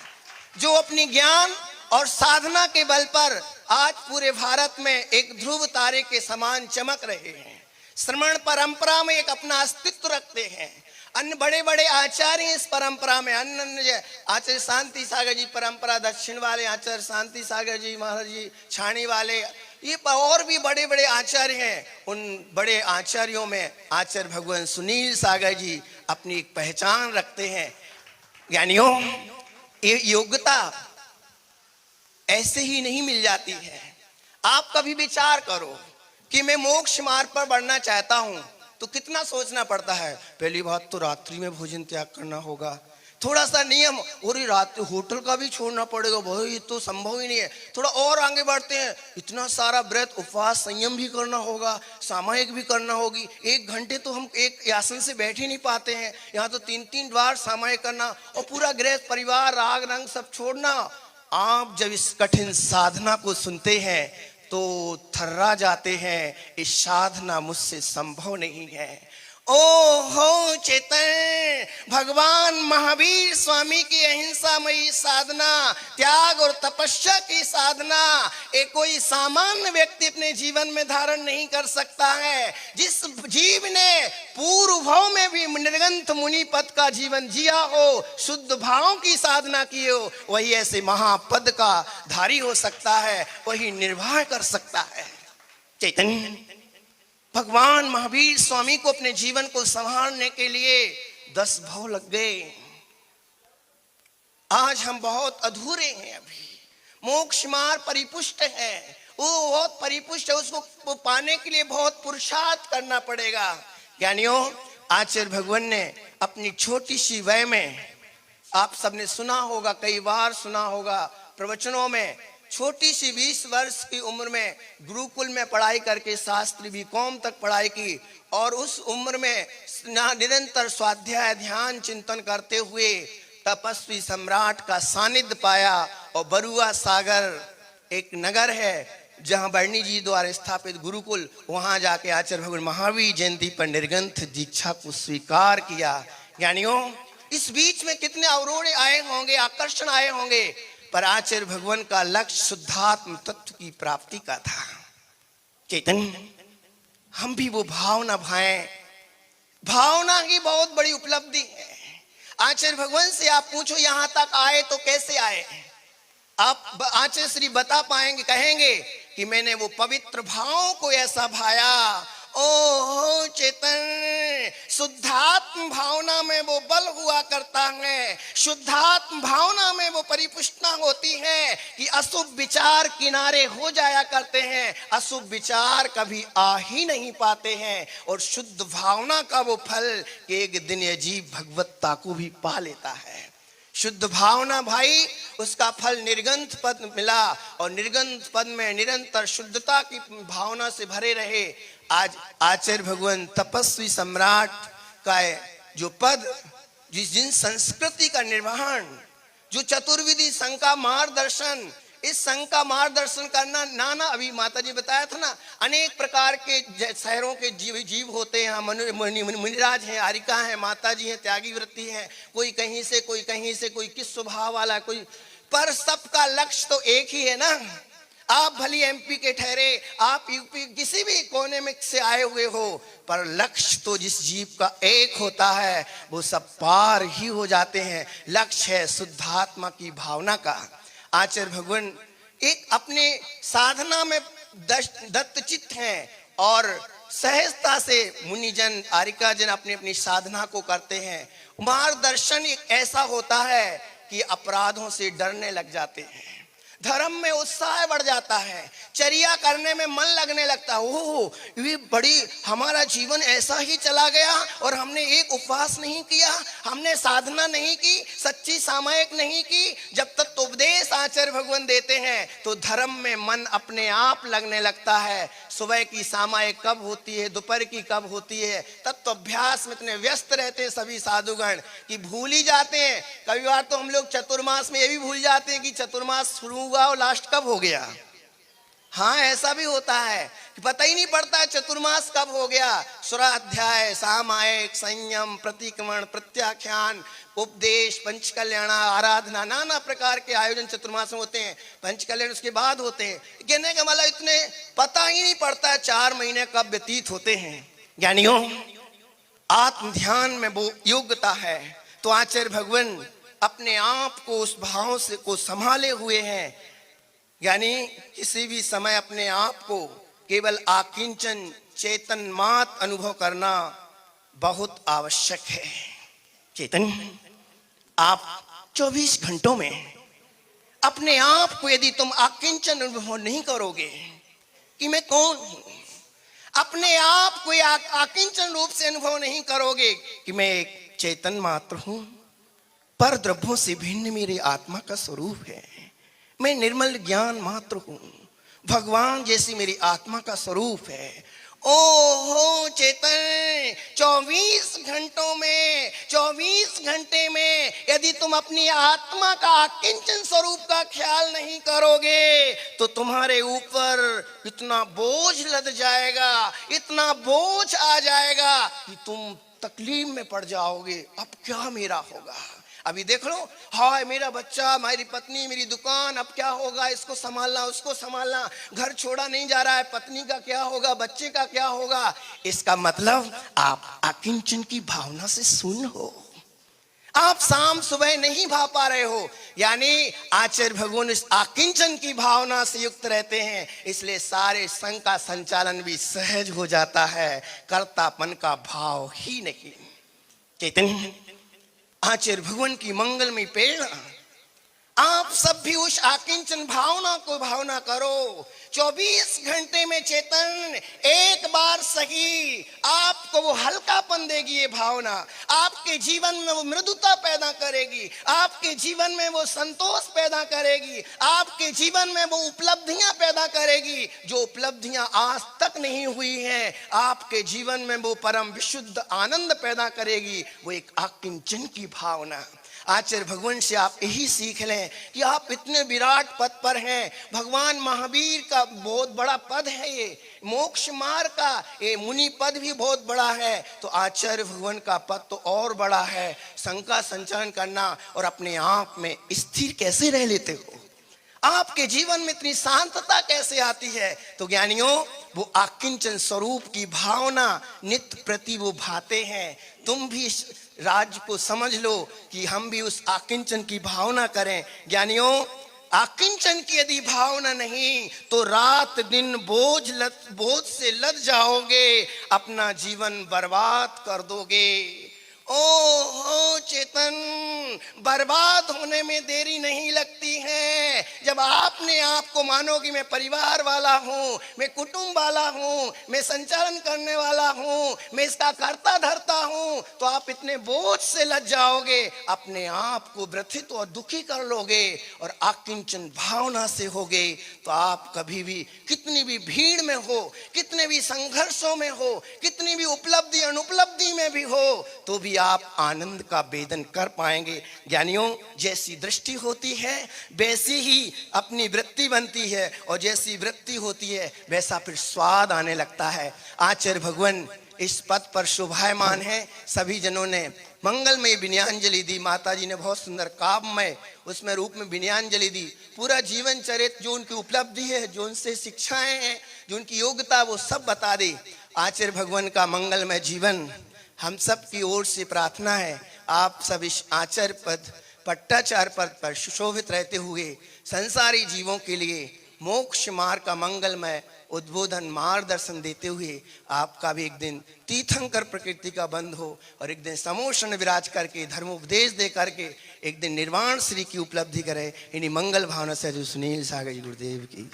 जो अपनी ज्ञान और साधना के बल पर आज पूरे भारत में एक ध्रुव तारे के समान चमक रहे हैं। श्रमण परंपरा में एक अपना अस्तित्व रखते हैं। अन्य बड़े बड़े आचार्य इस परंपरा में, अन्य आचार्य शांति सागर जी परंपरा दक्षिण वाले, आचार्य शांति सागर जी महाराज जी छाणी वाले, ये और भी बड़े बड़े आचार्य हैं। उन बड़े आचार्यों में आचार्य भगवान सुनील सागर जी अपनी एक पहचान रखते हैं। ज्ञानियों, ये योग्यता ऐसे ही नहीं मिल जाती है। आप कभी विचार करो कि मैं मोक्ष मार्ग पर बढ़ना चाहता हूं तो कितना सोचना पड़ता है। पहली बात तो रात्रि में भोजन त्याग करना होगा, थोड़ा सा नियम, और रात होटल का भी छोड़ना पड़ेगा, भाई ये तो संभव ही नहीं है। थोड़ा और आगे बढ़ते हैं, इतना सारा व्रत उपवास संयम भी करना होगा, सामायिक भी करना होगी। 1 घंटे तो हम एक आसन से बैठ ही नहीं पाते हैं, यहाँ तो 3-3 बार सामायिक करना, और पूरा गृह परिवार राग रंग सब छोड़ना। आप जब इस कठिन साधना को सुनते हैं तो थर्रा जाते हैं, इस साधना मुझसे संभव नहीं है। ओ हो चेतन, भगवान महावीर स्वामी की अहिंसामयी साधना, त्याग और तपस्या की साधना एक कोई सामान्य व्यक्ति अपने जीवन में धारण नहीं कर सकता है। जिस जीव ने पूर्व भाव में भी निर्गंथ मुनि पद का जीवन जिया हो, शुद्ध भाव की साधना की हो, वही ऐसे महापद का धारी हो सकता है, वही निर्वाह कर सकता है। चैतन्य भगवान महावीर स्वामी को अपने जीवन को संभालने के लिए 10 भाव लग गए। आज हम बहुत अधूरे हैं, अभी मोक्ष मार्ग परिपुष्ट है, वो बहुत परिपुष्ट है, उसको पाने के लिए बहुत पुरुषार्थ करना पड़ेगा। ज्ञानियों, आचार्य भगवान ने अपनी छोटी सी वय में, आप सबने सुना होगा, कई बार सुना होगा प्रवचनों में, छोटी सी 20 वर्ष की उम्र में गुरुकुल में पढ़ाई करके शास्त्री बीकॉम तक पढ़ाई की, और उस उम्र में निरंतर स्वाध्याय ध्यान चिंतन करते हुए तपस्वी सम्राट का सानिध्य पाया। और बरुआ सागर एक नगर है जहां बरनी जी द्वारा स्थापित गुरुकुल, वहां जाके आचार्य भगवान महावीर जयंती पर निर्ग्रंथ दीक्षा को स्वीकार किया। ज्ञानियों, इस बीच में कितने अवरोध आए होंगे, आकर्षण आए होंगे, पर आचार्य भगवान का लक्ष्य शुद्धात्म तत्व की प्राप्ति का था। चैतन्य, हम भी वो भावना भाएं, भावना ही बहुत बड़ी उपलब्धि है। आचार्य भगवान से आप पूछो यहां तक आए तो कैसे आए, आप आचार्य श्री बता पाएंगे, कहेंगे कि मैंने वो पवित्र भाव को ऐसा भाया। ओ चेतन, शुद्धात्म भावना में वो बल हुआ करता है, शुद्धात्म भावना में वो परिपुष्टता होती है कि अशुभ विचार किनारे हो जाया करते हैं, अशुभ विचार कभी आ ही नहीं पाते हैं, और शुद्ध भावना का वो फल कि एक दिन ये जीव भगवत्ता को भी पा लेता है। शुद्ध भावना भाई उसका फल निर्गंध पद मिला और निर्गंध पद में निरंतर शुद्धता की भावना से भरे रहे। आज आचार्य भगवान तपस्वी सम्राट का जो पद, जिन संस्कृति का निर्वहन, जो चतुर्विधि संघ का मार्गदर्शन, इस संघ का मार्गदर्शन करना, नाना अभी माता जी बताया था ना, अनेक प्रकार के शहरों के जीव होते हैं। मुनिराज हैं, आरिका हैं, माता जी हैं, त्यागी वृत्ति हैं, कोई कहीं से कोई कहीं से, कोई किस स्वभाव वाला, कोई, पर सबका लक्ष्य तो एक ही है ना। आप भली एमपी के ठहरे, आप यूपी किसी भी कोने में से आए हुए हो, पर लक्ष्य तो जिस जीव का एक होता है वो सब पार ही हो जाते हैं। लक्ष्य है शुद्धात्मा की भावना का। आचार्य भगवान एक अपने साधना में दत्तचित्त हैं और सहजता से मुनिजन, आरिका जन अपनी अपनी साधना को करते हैं। मार्गदर्शन एक ऐसा होता है कि अपराधों से डरने लग जाते हैं, धर्म में उत्साह बढ़ जाता है, चर्या करने में मन लगने लगता है। ओह, ये बड़ी, हमारा जीवन ऐसा ही चला गया और हमने एक उपवास नहीं किया, हमने साधना नहीं की, सच्ची सामायिक नहीं की। जब तक तो उपदेश आचार्य भगवान देते हैं तो धर्म में मन अपने आप लगने लगता है। सुबह की सामायिक कब होती है, दोपहर की कब होती है, तब तो अभ्यास में इतने व्यस्त रहते हैं सभी साधुगण कि भूल ही जाते हैं। कई बार तो हम लोग चतुर्मास में ये भी भूल जाते हैं कि चतुर्मास शुरू हुआ और लास्ट कब हो गया। हाँ, ऐसा भी होता है कि पता ही नहीं पड़ता चतुर्मास कब हो गया। स्वाध्याय, सामायिक, संयम, प्रतिक्रमण, प्रत्याख्यान, उपदेश, पंचकल्याण, आराधना, नाना प्रकार के आयोजन चतुर्मास में होते हैं। पंचकल्याण उसके बाद होते हैं। कहने का मतलब इतने पता ही नहीं पड़ता 4 महीने कब व्यतीत होते हैं। ज्ञानियों, आत्म ध्यान में वो योग्यता है तो आचार्य भगवान अपने आप को उस भाव से को संभाले हुए हैं। यानी किसी भी समय अपने आप को केवल आकिंचन चेतन मात अनुभव करना बहुत आवश्यक है। चेतन, आप 24 घंटों में अपने आप को यदि तुम आकिंचन अनुभव नहीं करोगे कि मैं कौन हूं, अपने आप को आकिंचन रूप से अनुभव नहीं करोगे कि मैं एक चेतन मात्र हूं, पर द्रव्यों से भिन्न मेरे आत्मा का स्वरूप है, मैं निर्मल ज्ञान मात्र हूं, भगवान जैसी मेरी आत्मा का स्वरूप है। ओहो चेतन, 24 घंटे में यदि तुम अपनी आत्मा का आकिंचन स्वरूप का ख्याल नहीं करोगे तो तुम्हारे ऊपर इतना बोझ लद जाएगा, इतना बोझ आ जाएगा कि तुम तकलीफ में पड़ जाओगे। अब क्या मेरा होगा, अभी देख लो, हाय मेरा बच्चा, मेरी पत्नी, मेरी दुकान, अब क्या होगा, इसको संभालना, उसको संभालना, घर छोड़ा नहीं जा रहा है, पत्नी का क्या होगा, बच्चे का क्या होगा। इसका मतलब आप आकिंचन की भावना से शून्य हो, आप शाम सुबह नहीं भाव पा रहे हो। यानी आचार्य भगवान इस आकिंचन की भावना से युक्त रहते हैं, इसलिए सारे संघ का संचालन भी सहज हो जाता है, कर्तापन का भाव ही नहीं। चैतन्य, आचार्य भगवान की मंगलमय प्रेरणा, आप सब भी उस आकिंचन भावना को भावना करो। 24 घंटे में चेतन एक बार सही आपको वो हल्कापन देगी, ये भावना आपके जीवन में वो मृदुता पैदा करेगी, आपके जीवन में वो संतोष पैदा करेगी, आपके जीवन में वो उपलब्धियां पैदा करेगी जो उपलब्धियां आज तक नहीं हुई हैं। आपके जीवन में वो परम विशुद्ध आनंद पैदा करेगी, वो एक आकिंचन की भावना। आचार्य भगवान से आप यही सीख लें कि आप इतने विराट पद पर हैं। भगवान महावीर का बहुत बड़ा पद है, ये मोक्ष मार्ग का ये मुनि पद भी बहुत बड़ा है, तो आचार्य भगवान का पद तो और बड़ा है। संघ का संचालन करना और अपने आप में स्थिर कैसे रह लेते हो, आपके जीवन में इतनी शांतता कैसे आती है। तो ज्ञानियों, वो आकिंचन स्वरूप की भावना नित्य प्रति वो भाते हैं। तुम भी इस राज्य को समझ लो कि हम भी उस आकिंचन की भावना करें। ज्ञानियों, आकिंचन की यदि भावना नहीं तो रात दिन बोझ से लद जाओगे, अपना जीवन बर्बाद कर दोगे। ओ चेतन, बर्बाद होने में देरी नहीं लगती है जब आपने आपको मानो कि मैं परिवार वाला हूँ, मैं कुटुंब वाला हूँ, मैं संचालन करने वाला हूँ, मैं इसका करता धरता हूँ, तो आप इतने बोझ से लज जाओगे, अपने आप को व्यथित और दुखी कर लोगे और आकिंचन भावना से होगे, तो आप कभी भी कितनी भी भीड़ में हो, कितने भी संघर्षों में हो, कितनी भी उपलब्धि अनुपलब्धि में भी हो, तो भी आप आनंद का वेदन कर पाएंगे। ज्ञानियों, जैसी दृष्टि होती है वैसी ही अपनी वृत्ति बनती है, और जैसी वृत्ति होती है वैसा फिर स्वाद आने लगता है। आचार्य भगवान इस पद पर शोभायमान है। सभी जनों ने मंगलमय विनयांजलि दी। माता जी ने बहुत सुंदर काव्यमय उसमें रूप में विनयांजलि दी। पूरा जीवन चरित्र, जो उनकी उपलब्धि है, जो उनसे शिक्षाएं हैं, जो उनकी योग्यता, वो सब बता दी। आचार्य भगवान का मंगलमय जीवन हम सब की ओर से प्रार्थना है। आप सब इस आचार्य पद पट्टाचार्य पद पर सुशोभित रहते हुए संसारी जीवों के लिए मोक्ष मार्ग का मंगलमय उद्बोधन मार्गदर्शन देते हुए आपका भी एक दिन तीर्थंकर प्रकृति का बंध हो, और एक दिन समोषण विराज करके धर्मोपदेश दे करके एक दिन निर्वाण श्री की उपलब्धि करे। इन्हीं मंगल भावना से जो सुनील सागर जी गुरुदेव की।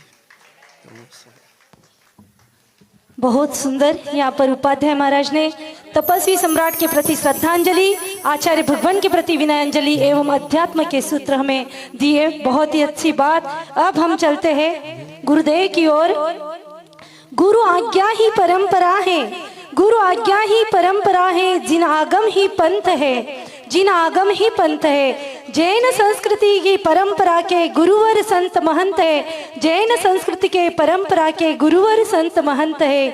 बहुत सुंदर। यहाँ पर उपाध्याय महाराज ने तपस्वी सम्राट के प्रति श्रद्धांजलि, आचार्य भगवान के प्रति विनयांजलि एवं अध्यात्म के सूत्र हमें दिए। बहुत ही अच्छी बात। अब हम चलते हैं गुरुदेव की ओर। गुरु आज्ञा ही परंपरा है, गुरु आज्ञा ही परंपरा है, जिन आगम ही पंथ है, जिन आगम ही पंथ है। जैन संस्कृति की परंपरा के गुरुवर संत महंत है, जैन संस्कृति के परंपरा के गुरुवर संत महंत है।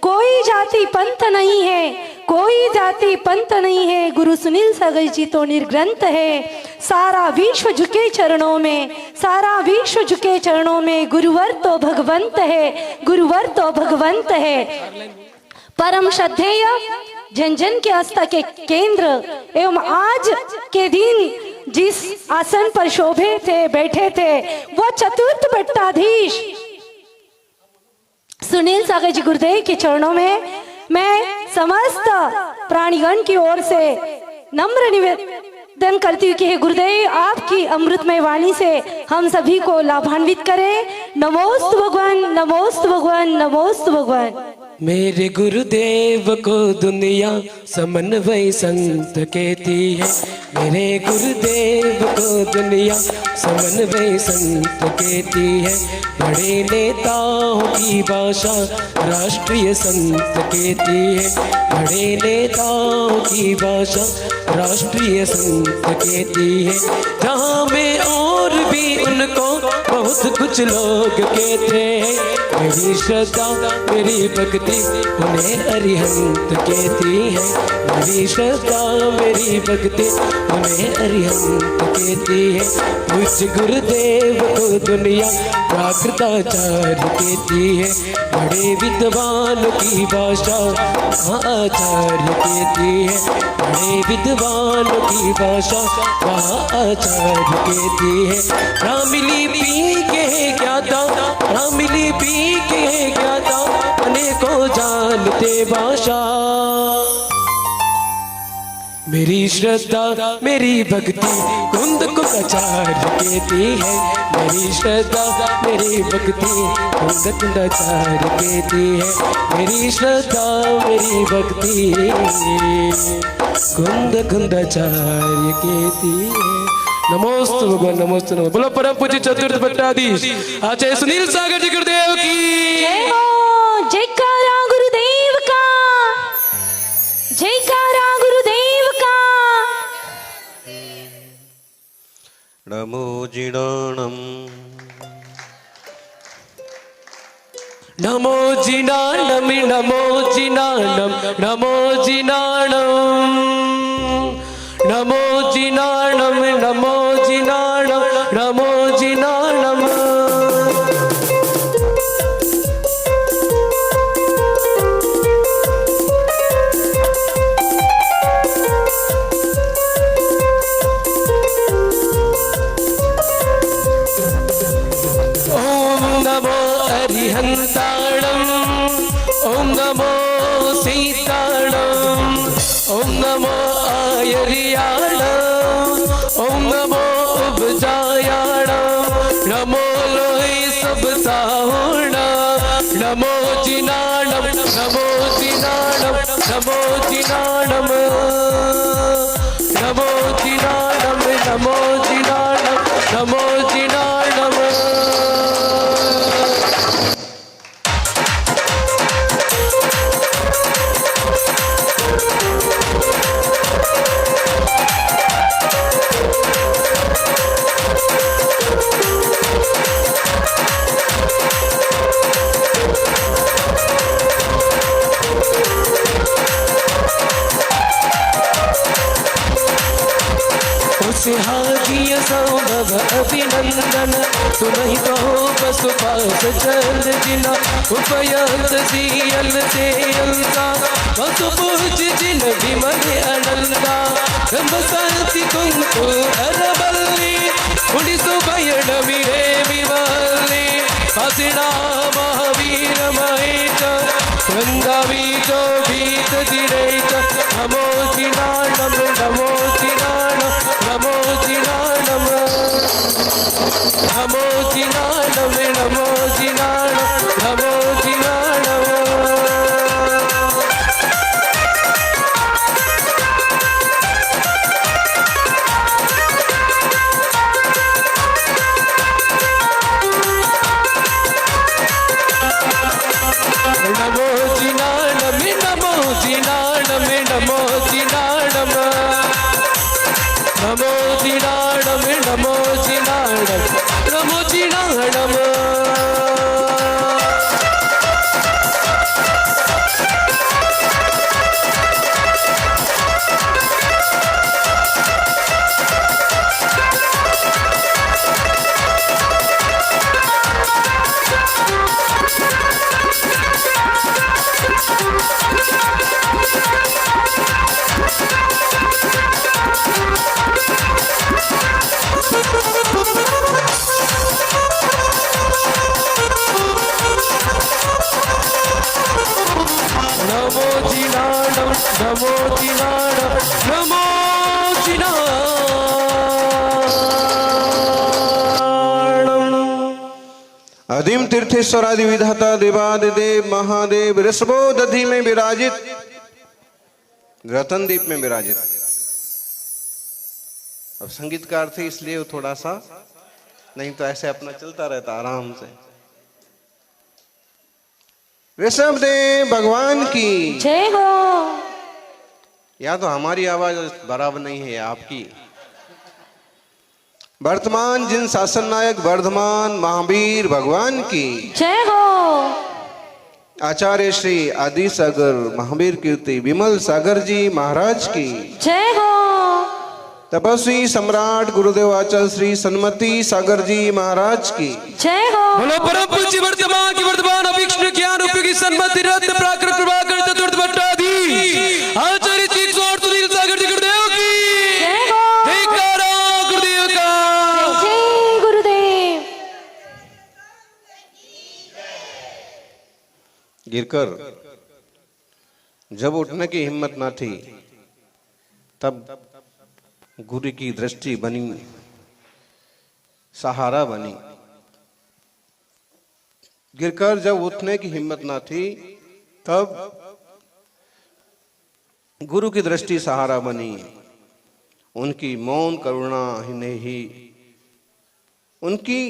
कोई जाति पंथ नहीं है, कोई जाति पंथ नहीं है, गुरु सुनील सागर जी तो निर्ग्रंथ है। सारा विश्व झुके चरणों में, सारा विश्व झुके चरणों में, गुरुवर तो भगवंत है, गुरुवर तो भगवंत है। परम श्रद्धेय जन जन के आस्था के केंद्र एवं आज के दिन जिस आसन पर शोभे थे, बैठे थे, वह चतुर्थ पट्टाधीश सुनील सागर जी गुरुदेव के चरणों में मैं समस्त प्राणीगण की ओर से नम्र निवेदन करती हूँ कि हे गुरुदेव, आपकी अमृतमय वाणी से हम सभी को लाभान्वित करें। नमोस्तु भगवान, नमोस्तु भगवान, नमोस्तु भगवान। मेरे गुरुदेव को दुनिया समन्वय संत कहती है, मेरे गुरुदेव को दुनिया समन्वय संत कहती है। बड़े नेताओं की भाषा राष्ट्रीय संत कहती है, बड़े नेताओं की भाषा राष्ट्रीय संत कहती है। जहाँ में और भी उनको बहुत कुछ लोग कहते हैं, मेरी श्रद्धा मेरी भक्ति उन्हें अरिहंत कहती है, मेरी श्रद्धा मेरी भक्ति उन्हें अरिहंत कहती है। पूज्य गुरुदेव को दुनिया प्राकृताचार्य कहती है, बड़े विद्वान की भाषा आचार्य कहती है, बड़े विद्वान की भाषा आचार्य कहती है। रामलिपि के ज्ञाता, रामलिपि के ज्ञाता, अनेकों जानते भाषा। मेरी श्रद्धा मेरी भक्ति कुंद कुंदाचार्य कहती है, मेरी श्रद्धा मेरी भक्ति कुंद कुंदाचार्य कहती है, मेरी श्रद्धा मेरी भक्ति कुंद कुंदाचार्य कहती है। नमोस्तु भगवान, नमोस्तु नमो। बोलो परम पूज्य चतुर्थ पट्टाधीश आचार्य सुनील सागर जी गुरुदेव की जय हो। जयकारा गुरुदेव का, जयकारा गुरुदेव का। नमो जिनाणम, नमो जिनाणम, नमो जिनाणम, नमो जिनाणम, नमो जिनाणम, नमो जिनाणम, नमो जिनाणम। ओम नमो अरिहंताणम, ओम नमो सीताणम, ओम नमो आयर्याणम, ओम नमो उपजायाणम, नमो जिनाणम नमो जिनाणम हाथीय सौरभ अभिनंदन तुम्हें कहो पशुपास चल जिना उपयंत सियल से अलका पशुपूज जिन विमल अनंदा बसंती कुंकु अरबल्ली उड़ी सुबयण मिरे विवल्ली पासिना महावीर महेश गंगा बीजो भीत दिरेच नमो जिनाणम नमो जिनाणम नमो जिनाणम नमो जिनाणम नमो जिनाणम नमो जिनाणम नमो जिनाणम नमो जिनाणम नमो जिनाणम नमो जिनाणम नमो जिनाणम नमो जिनाणम नमो जिनाणम नमो जिनाणम नमो जिनाणम अधिम तीर्थेश्वरादि विधाता देवादिदेव महादेव ऋषभो दधि में विराजित रतनदीप में विराजित। अब संगीतकार थे इसलिए वो थोड़ा सा, नहीं तो ऐसे अपना चलता रहता आराम से। ऋषभदेव भगवान की जय हो। या तो हमारी आवाज बराबर नहीं है आपकी। वर्तमान जिन शासन नायक वर्धमान महावीर भगवान की जय हो। आचार्य श्री आदि सागर महावीर कीर्ति विमल सागर जी महाराज की जय हो। तपस्वी सम्राट गुरुदेव आचार्य श्री सन्मति सागर जी महाराज की जय हो। बोलो परम पूज्य वर्तमान की वर्तमान अभिष्ण ज्ञान उपयोगी सन्मति रत्न प्राकृत प्रभाकर चतुर्थ भट्टाधीश आचार्य जी स्वार्थ सुनील सागर जी गुरुदेव की जय हो। धिक्कारा गुरुदेव का। जय गुरुदेव। गिरकर जब उठने की हिम्मत न थी तब गुरु की दृष्टि बनी, सहारा बनी। गिरकर जब उठने की हिम्मत न थी तब गुरु की दृष्टि सहारा बनी। उनकी मौन करुणा ही उनकी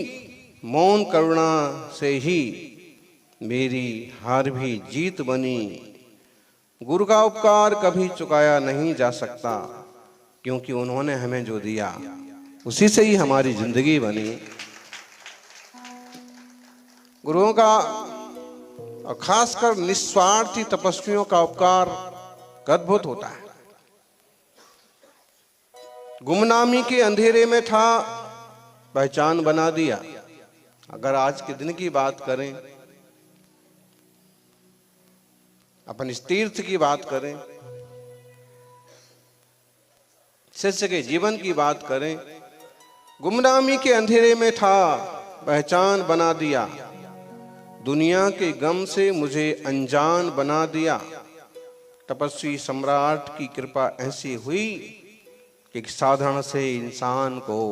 मौन करुणा से ही मेरी हार भी जीत बनी। गुरु का उपकार कभी चुकाया नहीं जा सकता, क्योंकि उन्होंने हमें जो दिया उसी से ही हमारी जिंदगी बनी। गुरुओं का और खासकर निस्वार्थी तपस्वियों का उपकार अद्भुत होता है। गुमनामी के अंधेरे में था, पहचान बना दिया। अगर आज के दिन की बात करें, अपन इस तीर्थ की बात करें, शिष्य के जीवन की बात करें, गुमनामी के अंधेरे में था, पहचान बना दिया। दुनिया के गम से मुझे अनजान बना दिया। तपस्वी सम्राट की कृपा ऐसी हुई कि साधन से इंसान को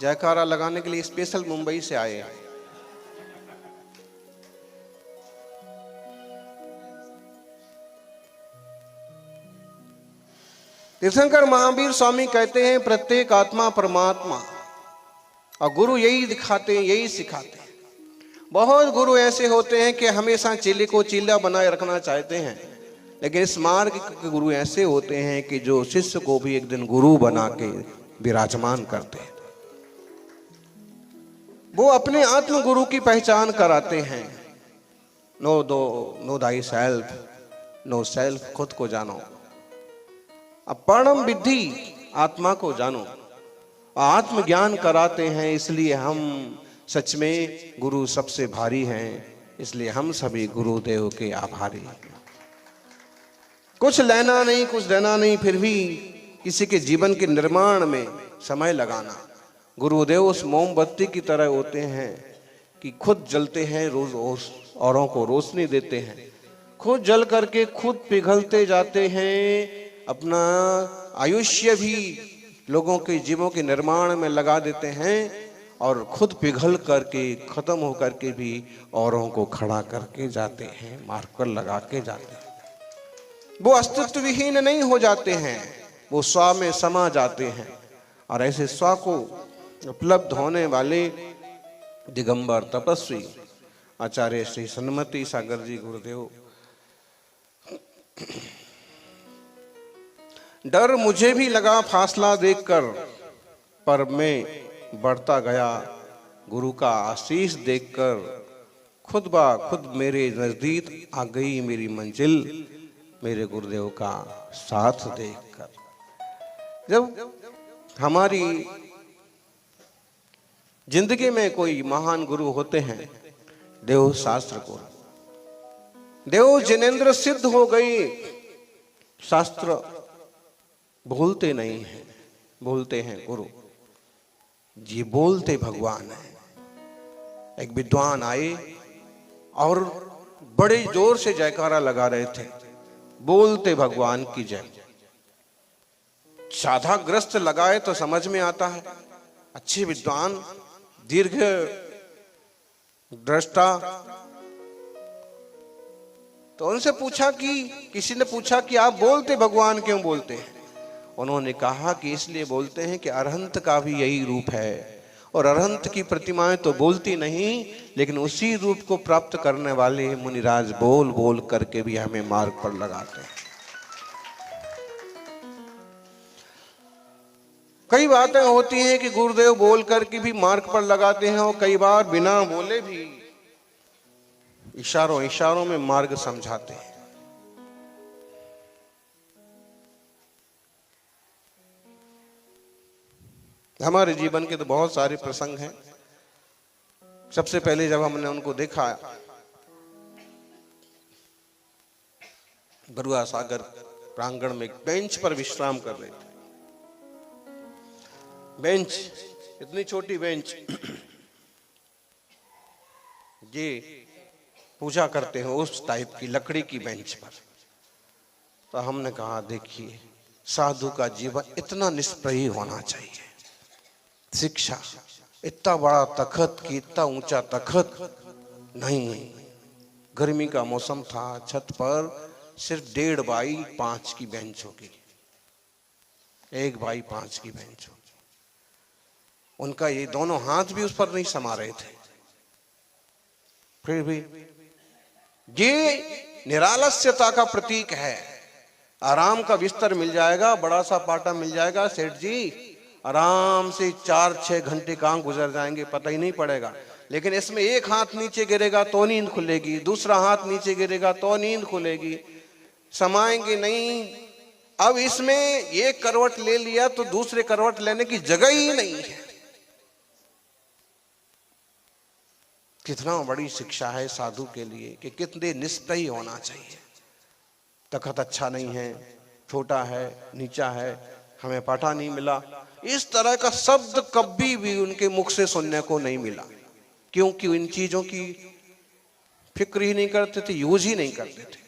जयकारा लगाने के लिए स्पेशल मुंबई से आए हैं। तीर्थंकर महावीर स्वामी कहते हैं प्रत्येक आत्मा परमात्मा, और गुरु यही दिखाते हैं, यही सिखाते हैं। बहुत गुरु ऐसे होते हैं कि हमेशा चेले को चेला बनाए रखना चाहते हैं, लेकिन इस मार्ग के गुरु ऐसे होते हैं कि जो शिष्य को भी एक दिन गुरु बना के विराजमान करते हैं। वो अपने आत्म गुरु की पहचान कराते हैं। Know thyself, know self, खुद को जानो। अब परम विद्धि आत्मा को जानो, आत्मज्ञान कराते हैं। इसलिए हम सच में गुरु सबसे भारी हैं, इसलिए हम सभी गुरुदेव के आभारी हैं। कुछ लेना नहीं, कुछ देना नहीं, फिर भी किसी के जीवन के निर्माण में समय लगाना। गुरुदेव उस मोमबत्ती की तरह होते हैं कि खुद जलते हैं, रोज औरों को रोशनी देते हैं, खुद जल करके खुद पिघलते जाते हैं, अपना आयुष्य भी लोगों के जीवों के निर्माण में लगा देते हैं और खुद पिघल करके खत्म होकर के भी औरों को खड़ा करके जाते हैं, मार्कर लगा के जाते हैं। वो अस्तित्व विहीन नहीं हो जाते हैं, वो स्व में समा जाते हैं। और ऐसे स्व को उपलब्ध होने वाले दिगंबर तपस्वी आचार्य श्री सन्मति सागर जी गुरुदेव, डर मुझे भी लगा फासला देखकर, पर मैं बढ़ता गया गुरु का आशीष देखकर, खुद ब खुद मेरे नजदीक आ गई मेरी मंजिल, मेरे गुरुदेव का साथ देखकर। जब हमारी जिंदगी में कोई महान गुरु होते हैं, देव शास्त्र को, देव जिनेंद्र सिद्ध हो गई। शास्त्र बोलते नहीं हैं, बोलते हैं गुरु जी, बोलते भगवान है। एक विद्वान आए और बड़े जोर से जयकारा लगा रहे थे, बोलते भगवान की जय। साधाग्रस्त लगाए तो समझ में आता है, अच्छे विद्वान, दीर्घ दृष्टा। तो उनसे पूछा कि, किसी ने पूछा कि आप बोलते भगवान क्यों बोलते हैं? उन्होंने कहा कि इसलिए बोलते हैं कि अरहंत का भी यही रूप है, और अरहंत की प्रतिमाएं तो बोलती नहीं, लेकिन उसी रूप को प्राप्त करने वाले मुनिराज बोल बोल करके भी हमें मार्ग पर लगाते हैं। कई बातें होती हैं कि गुरुदेव बोल करके भी मार्ग पर लगाते हैं, और कई बार बिना बोले भी इशारों इशारों में मार्ग समझाते हैं। हमारे जीवन के तो बहुत सारे प्रसंग हैं। सबसे पहले जब हमने उनको देखा, बरुआ सागर प्रांगण में एक बेंच पर विश्राम कर रहे थे। बेंच, इतनी छोटी बेंच, ये पूजा करते हैं उस टाइप की लकड़ी की बेंच पर। तो हमने कहा देखिए, साधु का जीवन इतना निष्प्रही होना चाहिए। शिक्षा, इतना बड़ा तखत कि इतना ऊंचा तखत नहीं। गर्मी का मौसम था, छत पर सिर्फ 1.5 बाई 5 की बेंच होगी, 1 बाई 5 की बेंच होगी। उनका ये दोनों हाथ भी उस पर नहीं समा रहे थे। फिर भी ये निरालस्यता का प्रतीक है। आराम का बिस्तर मिल जाएगा, बड़ा सा पाटा मिल जाएगा, सेठ जी आराम से 4-6 घंटे कहां गुजर जाएंगे पता ही नहीं पड़ेगा। लेकिन इसमें एक हाथ नीचे गिरेगा तो नींद खुलेगी, दूसरा हाथ नीचे गिरेगा तो नींद खुलेगी, समाएंगे नहीं। अब इसमें एक करवट ले लिया तो दूसरे करवट लेने की जगह ही नहीं है। कितना बड़ी शिक्षा है साधु के लिए कि कितने निष्प्रही होना चाहिए। तखत अच्छा नहीं है, छोटा है, नीचा है, हमें पाटा नहीं मिला, इस तरह का शब्द कभी भी उनके मुख से सुनने को नहीं मिला, क्योंकि इन चीजों की फिक्र ही नहीं करते थे, यूज ही नहीं करते थे।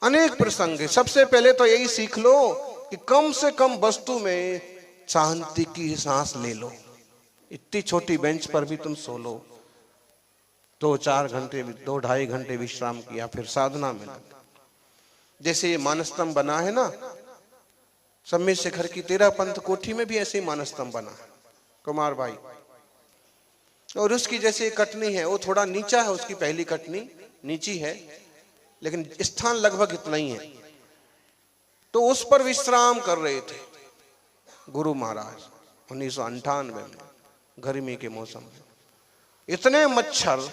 अनेक प्रसंग है। सबसे पहले तो यही सीख लो कि कम से कम वस्तु में शांति की सांस ले लो। इतनी छोटी बेंच पर भी तुम सो लो, 2-4 घंटे 2-2.5 घंटे विश्राम किया, फिर साधना में लग। जैसे ये मानस्तंभ बना है ना सम्मेद शिखर की 13 पंथ कोठी में भी ऐसे ही मानस्तंभ बना है कुमार भाई। और उसकी जैसे कटनी है वो थोड़ा नीचा है, उसकी पहली कटनी नीची है, लेकिन स्थान लगभग इतना ही है। तो उस पर विश्राम कर रहे थे गुरु महाराज 1998 में, गर्मी के मौसम में। इतने मच्छर,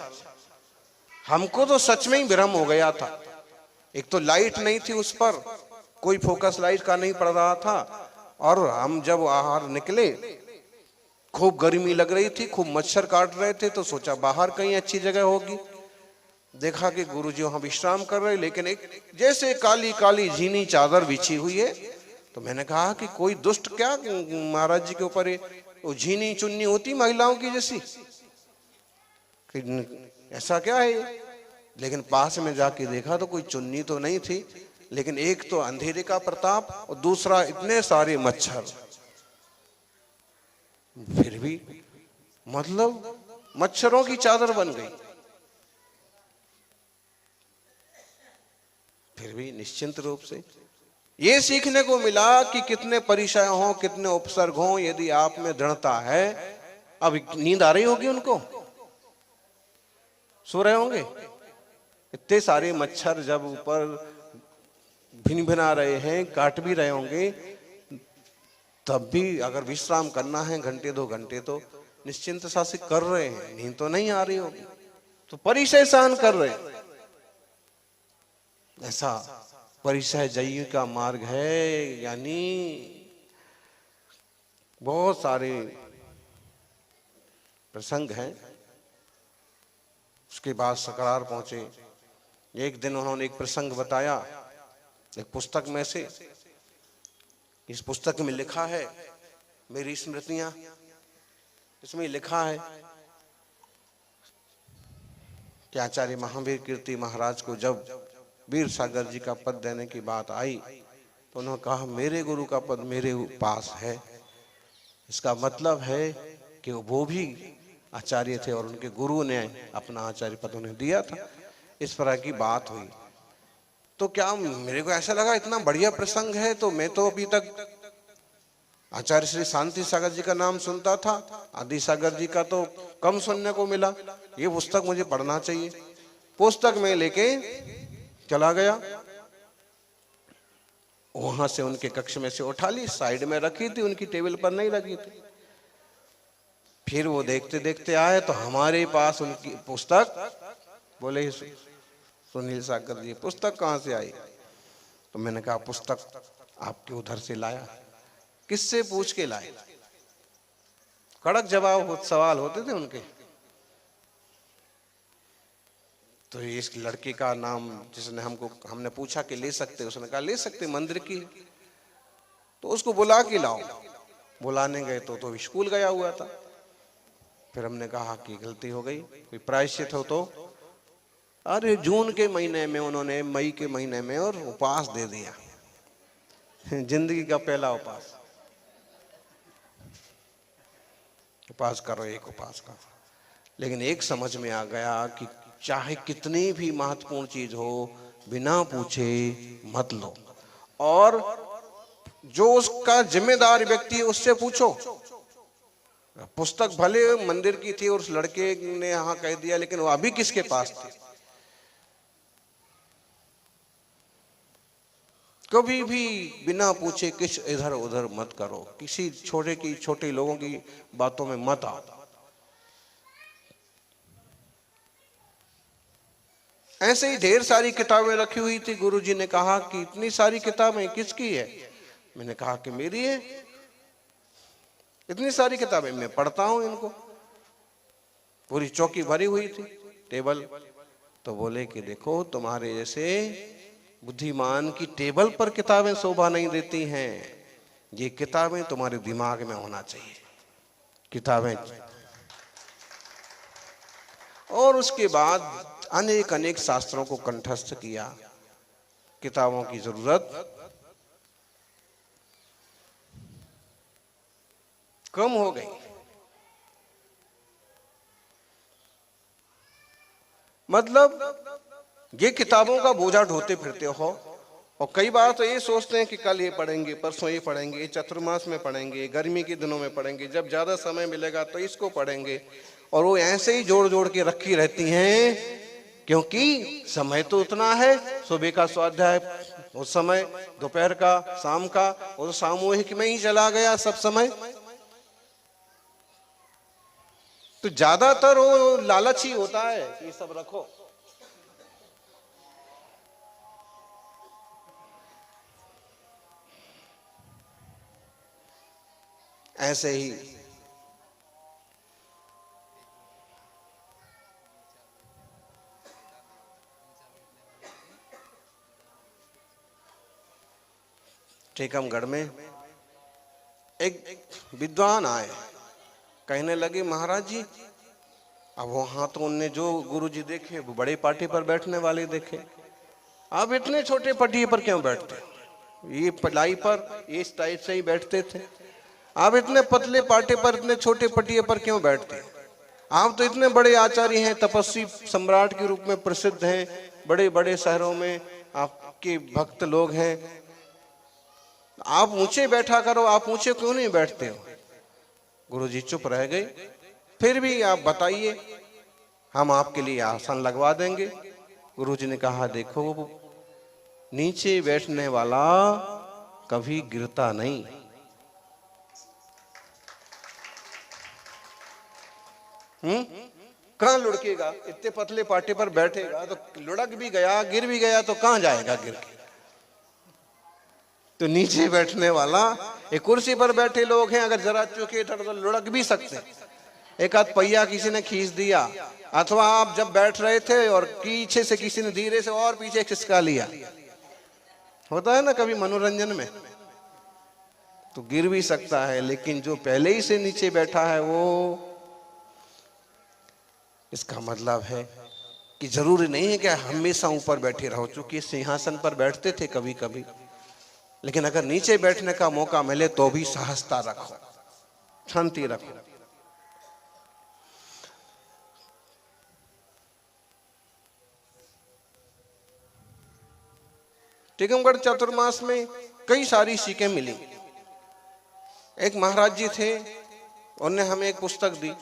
हमको तो सच में ही भ्रम हो गया था। एक तो लाइट नहीं थी उस पर, कोई फोकस लाइट का नहीं पड़ रहा था, और हम जब बाहर निकले खूब गर्मी लग रही थी, खूब मच्छर काट रहे थे, तो सोचा बाहर कहीं अच्छी जगह होगी। देखा कि गुरुजी वहां विश्राम कर रहे, लेकिन एक जैसे काली काली झीनी चादर बिछी हुई है। तो मैंने कहा कि कोई दुष्ट क्या महाराज जी के ऊपर वो झीनी चुन्नी होती महिलाओं की जैसी, ऐसा क्या है ये? लेकिन पास में जाके देखा तो कोई चुन्नी तो नहीं थी, लेकिन एक तो अंधेरे का प्रताप और दूसरा इतने सारे मच्छर। फिर भी मतलब मच्छरों की चादर बन गई। फिर भी निश्चिंत रूप से ये सीखने को मिला कि कितने परिचय हों, कितने उपसर्ग हों, यदि आप में दृढ़ता है। अब नींद आ रही होगी उनको, सो रहे होंगे। इतने सारे मच्छर जब ऊपर भिन भिना रहे हैं, काट भी रहे होंगे, तब भी अगर विश्राम करना है 1-2 घंटे तो निश्चिंत सा से कर रहे हैं। नींद तो नहीं आ रही होगी, तो परिचय सहन कर रहे हैं। ऐसा परिचय जयी का मार्ग है। यानी बहुत सारे प्रसंग हैं। उसके बाद सकरार पहुंचे। एक दिन उन्होंने एक प्रसंग बताया एक पुस्तक में से। इस पुस्तक में लिखा है मेरी स्मृतियां, इसमें लिखा है कि आचार्य महावीर कीर्ति महाराज को जब वीर सागर जी का पद देने की बात आई तो उन्होंने कहा मेरे गुरु का पद मेरे पास है। इसका मतलब है कि वो भी आचार्य थे और उनके गुरु ने अपना आचार्य पद उन्हें दिया था। इस तरह की बात हुई तो क्या मेरे को ऐसा लगा इतना बढ़िया प्रसंग है। तो मैं तो अभी तक आचार्य श्री शांति सागर जी का नाम सुनता था, आदि सागर जी का तो कम सुनने को मिला। ये पुस्तक मुझे पढ़ना चाहिए। पुस्तक में लेके चला गया, वहां से उनके कक्ष में से उठा ली, साइड में रखी थी, उनकी टेबल पर नहीं रखी थी। फिर वो देखते देखते आए तो हमारे पास उनकी पुस्तक, बोले सुनील सागर जी पुस्तक कहाँ से आई? तो मैंने कहा पुस्तक आपके उधर से लाया। किससे पूछ के लाए? कड़क जवाब सवाल होते थे उनके। तो इस लड़के का नाम जिसने हमने पूछा कि ले सकते, उसने कहा ले सकते, मंदिर की। तो उसको बुला के लाओ। बुलाने गए तो स्कूल गया हुआ था। फिर हमने कहा कि गलती हो गई, कोई प्रायश्चित हो तो। अरे जून के महीने में उन्होंने मई के महीने में और उपवास दे दिया, जिंदगी का पहला उपवास। उपवास करो, एक उपवास करो। लेकिन एक समझ में आ गया कि चाहे कितनी भी महत्वपूर्ण चीज हो, बिना पूछे मत लो, और जो उसका जिम्मेदार व्यक्ति है उससे पूछो। पुस्तक भले मंदिर की थी और उस लड़के ने यहाँ कह दिया, लेकिन वो अभी किसके पास थी? कभी भी बिना पूछे किस इधर उधर मत करो, किसी छोटे लोगों की बातों में मत आओ। ऐसे ही ढेर सारी किताबें रखी हुई थी। गुरुजी ने कहा कि इतनी सारी किताबें किसकी है? मैंने कहा कि मेरी है। इतनी सारी किताबें मैं पढ़ता हूं इनको। पूरी चौकी भरी हुई थी, टेबल। तो बोले कि देखो तुम्हारे जैसे बुद्धिमान की टेबल पर किताबें शोभा नहीं देती हैं, ये किताबें तुम्हारे दिमाग में होना चाहिए, किताबें। और उसके बाद अनेक शास्त्रों को कंठस्थ किया। किताबों की जरूरत कम हो गई। मतलब ये किताबों का बोझा ढोते फिरते हो, और कई बार तो ये सोचते हैं कि कल ये पढ़ेंगे, परसों ये पढ़ेंगे, चतुर्मास में पढ़ेंगे, गर्मी के दिनों में पढ़ेंगे, जब ज्यादा समय मिलेगा तो इसको पढ़ेंगे, और वो ऐसे ही जोड़ जोड़ के रखी रहती हैं, क्योंकि समय तो उतना है। सुबह का स्वाध्याय उस समय, दोपहर का, शाम का, और सामूहिक में ही चला गया सब समय। तो ज्यादातर वो लालच ही होता है कि ये सब रखो। ऐसे ही टीकमगढ़ में एक विद्वान आए, कहने लगे महाराज जी, अब वहां तो उनने जो गुरुजी देखे वो बड़े पार्टी पर बैठने वाले देखे, आप इतने छोटे पटिए पर क्यों बैठते? ये पलाई पर इस टाइप से ही बैठते थे। आप इतने पतले पाटे पर, इतने छोटे पटिए पर क्यों बैठते? आप तो इतने बड़े आचार्य हैं, तपस्वी सम्राट के रूप में प्रसिद्ध हैं, बड़े बड़े शहरों में आपके भक्त लोग हैं, आप ऊंचे बैठा करो, आप ऊंचे क्यों नहीं बैठते हो? गुरुजी चुप रह गए। फिर भी आप बताइए, हम आपके लिए आसन लगवा देंगे। गुरुजी ने कहा, देखो नीचे बैठने वाला कभी गिरता नहीं। कहां लुढ़केगा? इतने पतले पाटे पर बैठेगा तो लुढ़क भी गया, गिर भी गया तो कहां जाएगा गिर के? तो नीचे बैठने वाला, एक कुर्सी पर बैठे लोग हैं, अगर जरा चुके तो लुढ़क भी सकते हैं। एक आध पहिया किसी ने खींच दिया, अथवा आप जब बैठ रहे थे और पीछे से किसी ने धीरे से और पीछे खिसका लिया, होता है ना कभी मनोरंजन में, तो गिर भी सकता है। लेकिन जो पहले ही से नीचे बैठा है वो, इसका मतलब है कि जरूरी नहीं है कि हमेशा ऊपर बैठे रहो। चूंकि सिंहासन पर बैठते थे कभी कभी, लेकिन अगर नीचे बैठने का मौका मिले तो भी सहजता रखो, शांति रखो। टीकमगढ़ चतुर्मास में कई सारी सीखें मिली। एक महाराज जी थे, उन्होंने हमें एक पुस्तक दी।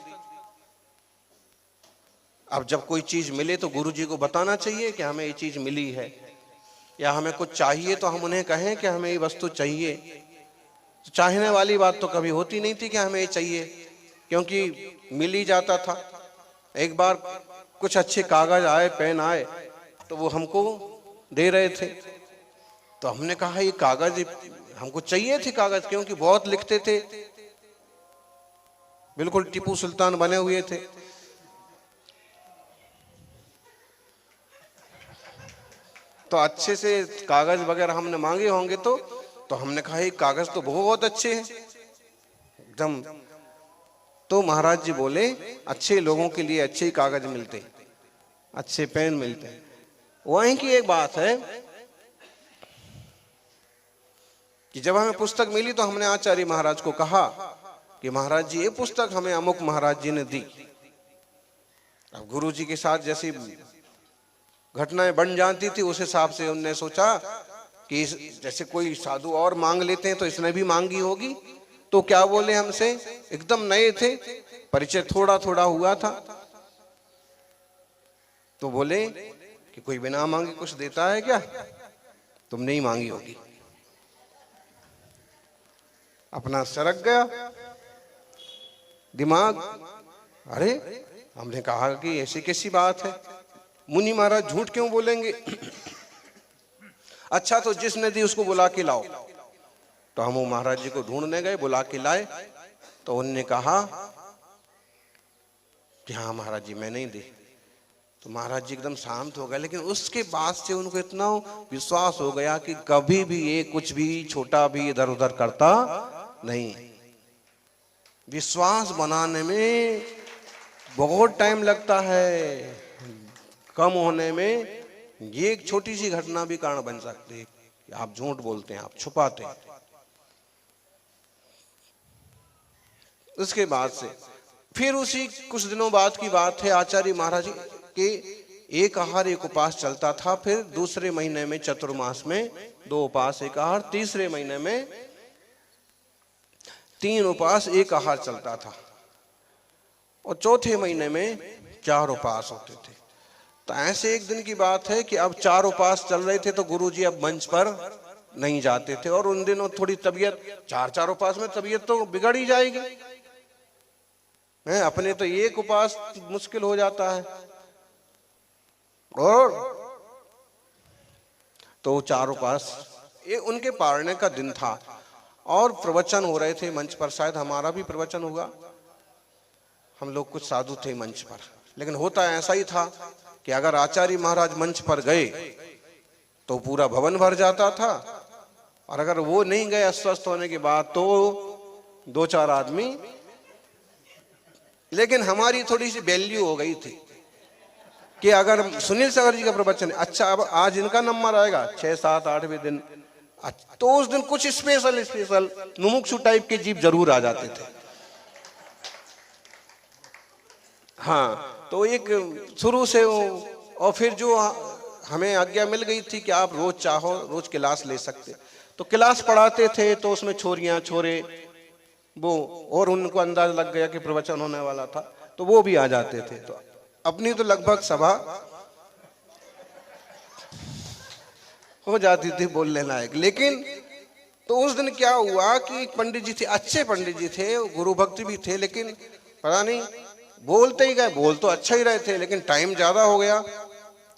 अब जब कोई चीज मिले तो गुरु जी को बताना चाहिए कि हमें ये चीज मिली है, या हमें कुछ चाहिए तो हम उन्हें कहें कि हमें ये वस्तु चाहिए। तो चाहने वाली बात तो कभी होती नहीं थी कि हमें ये चाहिए, क्योंकि मिल ही जाता था। एक बार कुछ अच्छे कागज आए, पेन आए, तो वो हमको दे रहे थे। तो हमने कहा ये कागज हमको चाहिए थे कागज, क्योंकि बहुत लिखते थे, बिल्कुल टीपू सुल्तान बने हुए थे। तो अच्छे से कागज वगैरह हमने मांगे होंगे, तो हमने कहा ये कागज तो बहुत अच्छे हैं एकदम। तो महाराज जी बोले, अच्छे लोगों के लिए अच्छे कागज मिलते, अच्छे पेन मिलते। वहीं की एक बात है कि जब हमें पुस्तक मिली तो हमने आचार्य महाराज को कहा कि महाराज जी ये पुस्तक हमें अमुक महाराज जी ने दी। अब गुरु जी के साथ जैसी घटनाएं बन जाती थी, उस हिसाब से उनने सोचा कि जैसे कोई साधु और मांग लेते हैं तो इसने भी मांगी होगी। तो क्या बोले हमसे, एकदम नए थे, परिचय थोड़ा थोड़ा हुआ था, तो बोले कि कोई बिना मांगे कुछ देता है क्या? तुमने ही मांगी होगी। अपना सरक गया दिमाग। अरे हमने कहा कि ऐसी कैसी बात है, मुनि महाराज झूठ क्यों बोलेंगे? अच्छा तो जिसने दी उसको बुला के लाओ। तो हम वो महाराज जी को ढूंढने गए, बुला के लाए। तो उन्होंने कहा कि हाँ महाराज जी मैंने ही दी। तो महाराज जी एकदम शांत हो गए। लेकिन उसके बाद से उनको इतना विश्वास हो गया कि कभी भी ये कुछ भी छोटा भी इधर उधर करता नहीं। विश्वास बनाने में बहुत टाइम लगता है, कम होने में ये एक छोटी सी घटना भी कारण बन सकती है कि आप झूठ बोलते हैं, आप छुपाते हैं। उसके बाद से फिर उसी कुछ दिनों बाद की बात है, आचार्य महाराज के एक आहार एक उपास चलता था। फिर दूसरे महीने में चतुर्मास में 2 उपास एक आहार, तीसरे महीने में 3 उपास एक आहार चलता था, और चौथे महीने में 4 उपास होते थे। तो ऐसे एक दिन की बात है कि अब 4 उपास चल रहे थे, तो गुरुजी अब मंच पर नहीं जाते थे। और उन दिनों थोड़ी तबीयत, 4 उपास में तबीयत तो बिगड़ ही जाएगी है, अपने तो एक उपास मुश्किल हो जाता है। और तो 4 उपास, ये उनके पारने का दिन था और प्रवचन हो रहे थे मंच पर। शायद हमारा भी प्रवचन हुआ, हम लोग कुछ साधु थे मंच पर। लेकिन होता ऐसा ही था कि अगर आचार्य महाराज मंच पर गए तो पूरा भवन भर जाता था, और अगर वो नहीं गए अस्वस्थ होने के बाद तो 2-4 आदमी। लेकिन हमारी थोड़ी सी वैल्यू हो गई थी कि अगर सुनील सागर जी का प्रवचन, अच्छा अब आज इनका नंबर आएगा 6, 7, 8वें दिन, तो उस दिन कुछ स्पेशल मुमुक्षु टाइप के जीव जरूर आ जाते थे। हाँ, तो एक शुरू से और फिर जो हमें आज्ञा मिल गई थी कि आप रोज चाहो रोज क्लास ले सकते, तो क्लास पढ़ाते थे। तो उसमें छोरियां छोरे वो, और उनको अंदाज लग गया कि प्रवचन होने वाला था, तो वो भी आ जाते थे। तो अपनी तो लगभग सभा हो जाती थी बोलने लायक। लेकिन तो उस दिन क्या हुआ कि पंडित जी थे, अच्छे पंडित जी थे, गुरु भक्ति भी थे, लेकिन पता नहीं बोलते ही गए। बोल तो अच्छा ही रहे थे, लेकिन टाइम ज्यादा हो गया।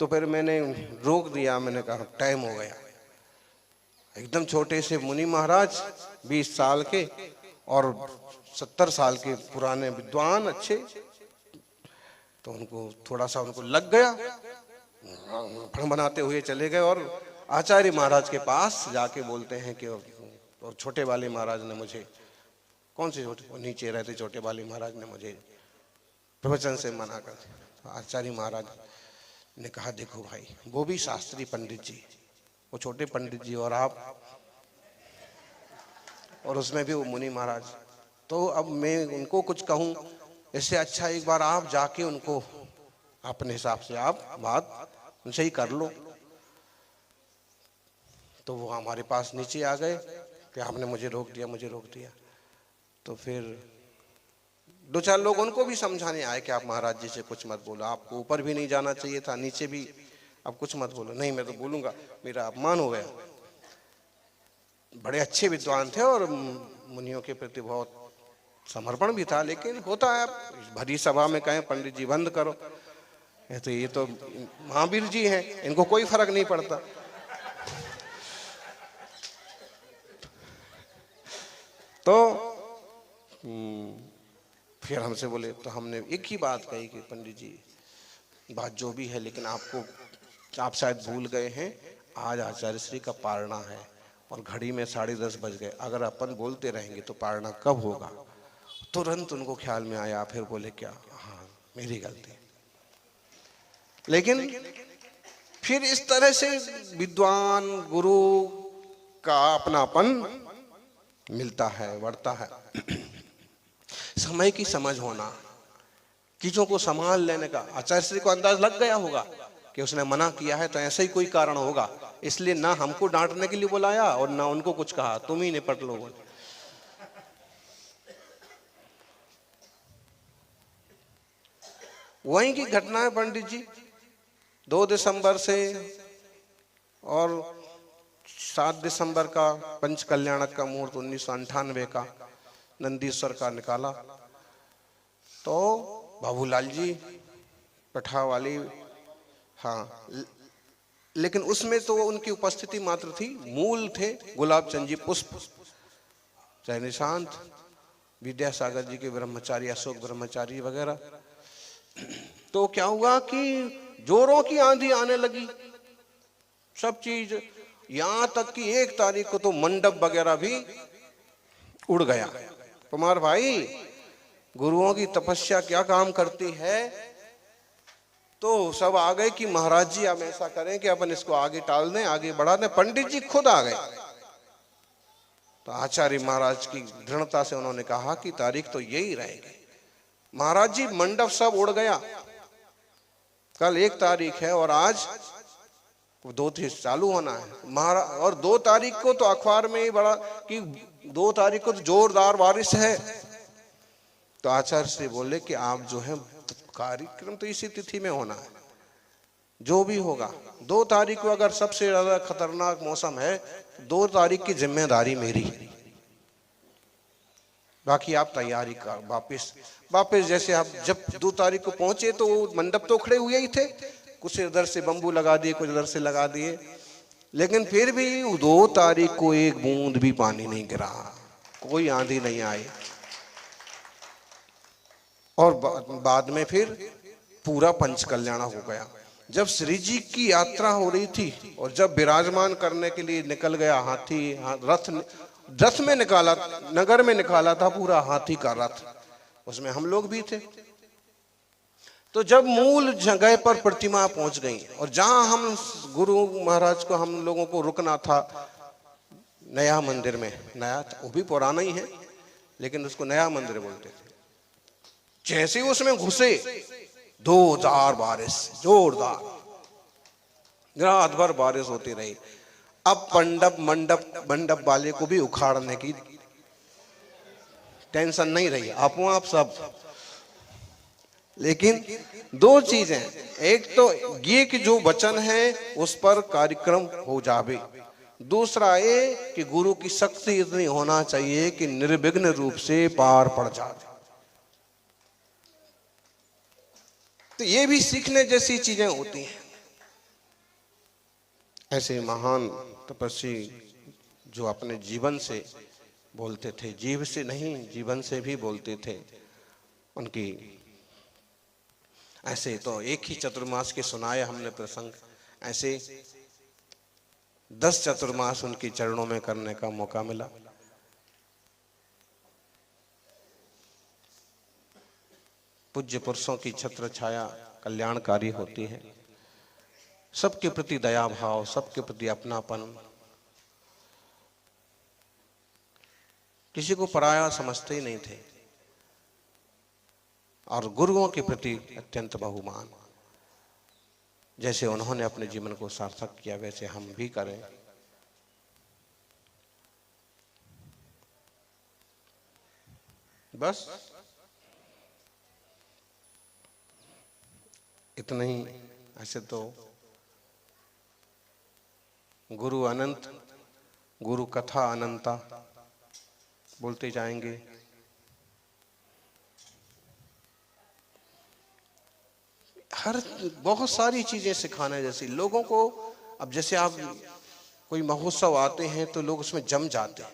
तो फिर मैंने रोक दिया, मैंने कहा टाइम हो गया। एकदम छोटे से मुनि महाराज, 20 साल के और 70 साल के पुराने विद्वान अच्छे, तो उनको थोड़ा सा उनको लग गया, बनाते हुए चले गए। और आचार्य महाराज के पास जाके बोलते हैं कि और छोटे वाले महाराज ने मुझे, कौन से छोटे, नीचे रहते छोटे वाले महाराज ने मुझे प्रवचन से मना कर दिया। आचार्य महाराज ने कहा देखो भाई, वो भी शास्त्री पंडित जी, वो छोटे पंडित जी, और आप, और उसमें भी वो मुनि महाराज। तो अब मैं उनको कुछ कहूं, इससे अच्छा एक बार आप जाके उनको अपने हिसाब से आप बात उनसे ही कर लो। तो वो हमारे पास नीचे आ गए कि आपने मुझे रोक दिया। तो फिर 2-4 लोग उनको भी समझाने आए कि आप महाराज जी से कुछ मत बोलो, आपको ऊपर भी नहीं जाना चाहिए था, नीचे भी आप कुछ मत बोलो। नहीं, मैं तो बोलूंगा, मेरा अपमान हो गया। बड़े अच्छे विद्वान थे और मुनियों के प्रति बहुत समर्पण भी था, लेकिन होता है आप भरी सभा में कहें पंडित जी बंद करो, तो ये तो महावीर जी हैं, इनको कोई फर्क नहीं पड़ता। तो फिर हमसे बोले, तो हमने एक ही बात कही कि पंडित जी बात जो भी है, लेकिन आप शायद भूल गए हैं, आज आचार्य श्री का पारणा है और घड़ी में 10:30 बज गए। अगर अपन बोलते रहेंगे तो पारणा कब होगा? तुरंत उनको ख्याल में आया, फिर बोले क्या, हाँ मेरी गलती। लेकिन फिर इस तरह से विद्वान गुरु का अपनापन मिलता है, बढ़ता है। समय की समझ होना, चीजों को संभाल लेने का। आचार्य श्री को अंदाज लग गया होगा कि उसने मना किया है तो ऐसा ही कोई कारण होगा, इसलिए ना हमको डांटने के लिए बुलाया और ना उनको कुछ कहा, तुम ही निपट लो। वहीं की घटना है पंडित जी। 2 दिसंबर से और 7 दिसंबर का पंच कल्याणक का मुहूर्त 1998 का नंदीश्वर का निकाला। तो बाबूलाल जी पठा वाली, हाँ, लेकिन उसमें तो उनकी उपस्थिति मात्र थी। मूल थे गुलाब चंद जी पुष्प, जय निशांत, विद्यासागर जी के ब्रह्मचारी, अशोक ब्रह्मचारी वगैरह। तो क्या हुआ कि जोरों की आंधी आने लगी, सब चीज, यहां तक कि 1 तारीख को तो मंडप वगैरह भी उड़ गया। कुमार भाई, गुरुओं की तपस्या क्या काम करती है। तो सब आ गए कि महाराज जी हम ऐसा करें कि अपन इसको आगे टाल दें, आगे बढ़ा दें। पंडित जी खुद आ गए तो आचार्य महाराज की दृढ़ता से उन्होंने कहा कि तारीख तो यही रहेगी। महाराज जी मंडप सब उड़ गया, कल 1 तारीख है और आज 2 तारीख चालू होना है महाराज, और 2 तारीख को तो अखबार में ही बड़ा कि 2 तारीख को तो जोरदार बारिश है। तो आचार्य से बोले कि आप जो है कार्यक्रम तो इसी तिथि में होना है, जो भी होगा 2 तारीख को अगर सबसे ज्यादा खतरनाक मौसम है 2 तारीख की जिम्मेदारी मेरी, बाकी आप तैयारी कर। वापस जैसे आप जब 2 तारीख को पहुंचे तो मंडप तो खड़े हुए ही थे, कुछ इधर से बंबू लगा दिए, कुछ इधर से लगा दिए, लेकिन फिर भी 2 तारीख को एक बूंद भी पानी नहीं गिरा, कोई आंधी नहीं आई। और बाद में फिर पूरा पंच कल्याण हो गया। जब श्री जी की यात्रा हो रही थी और जब विराजमान करने के लिए निकल गया हाथी, रथ में निकाला, नगर में निकाला था पूरा हाथी का रथ, उसमें हम लोग भी थे। तो जब मूल जगह पर प्रतिमा पहुंच गई और जहां हम गुरु महाराज को हम लोगों को रुकना था नया मंदिर में, नया वो भी पुराना ही है लेकिन उसको नया मंदिर बोलते थे, जैसे उसमें घुसे 2000 बारिश जोरदार, रात भर बारिश होती रही। अब मंडप वाले को भी उखाड़ने की टेंशन नहीं रही, आप सब। लेकिन 2 चीजें, एक तो ये कि जो वचन है उस पर कार्यक्रम हो जावे, दूसरा ये कि गुरु की शक्ति इतनी होना चाहिए कि निर्विघ्न रूप से पार पड़ जाए। तो ये भी सीखने जैसी चीजें होती हैं। ऐसे महान तपस्वी जो अपने जीवन से बोलते थे, जीव से नहीं जीवन से भी बोलते थे, उनकी ऐसे तो एक ही चतुर्मास के सुनाए हमने प्रसंग, ऐसे 10 चतुर्मास उनके चरणों में करने का मौका मिला। पूज्य पुरुषों की छत्र छाया कल्याणकारी होती है, सबके प्रति दया भाव, सबके प्रति अपनापन, किसी को पराया समझते ही नहीं थे, और गुरुओं के प्रति अत्यंत बहुमान। जैसे उन्होंने अपने जीवन को सार्थक किया वैसे हम भी करें। बस इतना ही। ऐसे तो गुरु अनंत, गुरु कथा अनंता बोलते जाएंगे। हर बहुत सारी चीजें सिखाने जैसी लोगों को। अब जैसे आप कोई महोत्सव आते हैं तो लोग उसमें जम जाते हैं,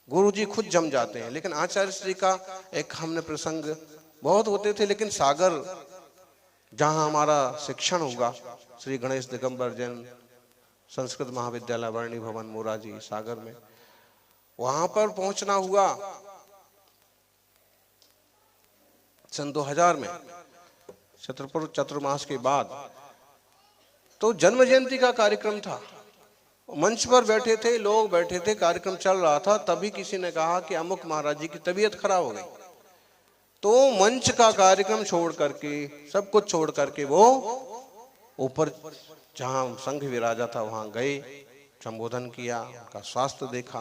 गुरु जी खुद जम जाते हैं। लेकिन आचार्य श्री का एक हमने प्रसंग बहुत होते थे, लेकिन सागर जहां हमारा शिक्षण होगा, श्री गणेश दिगंबर जैन संस्कृत महाविद्यालय वर्णी भवन मोराजी सागर में, वहां पर पहुंचना हुआ सन 2000 में चतुर्मास के बाद। तो जन्म जयंती का कार्यक्रम था, मंच पर बैठे थे लोग, बैठे थे, कार्यक्रम चल रहा था, तभी किसी ने कहा कि अमुक महाराज जी की तबीयत खराब हो गई। तो मंच का कार्यक्रम छोड़ करके, सब कुछ छोड़ करके वो ऊपर जहां संघ विराजा था वहां गए, संबोधन किया, उनका स्वास्थ्य देखा।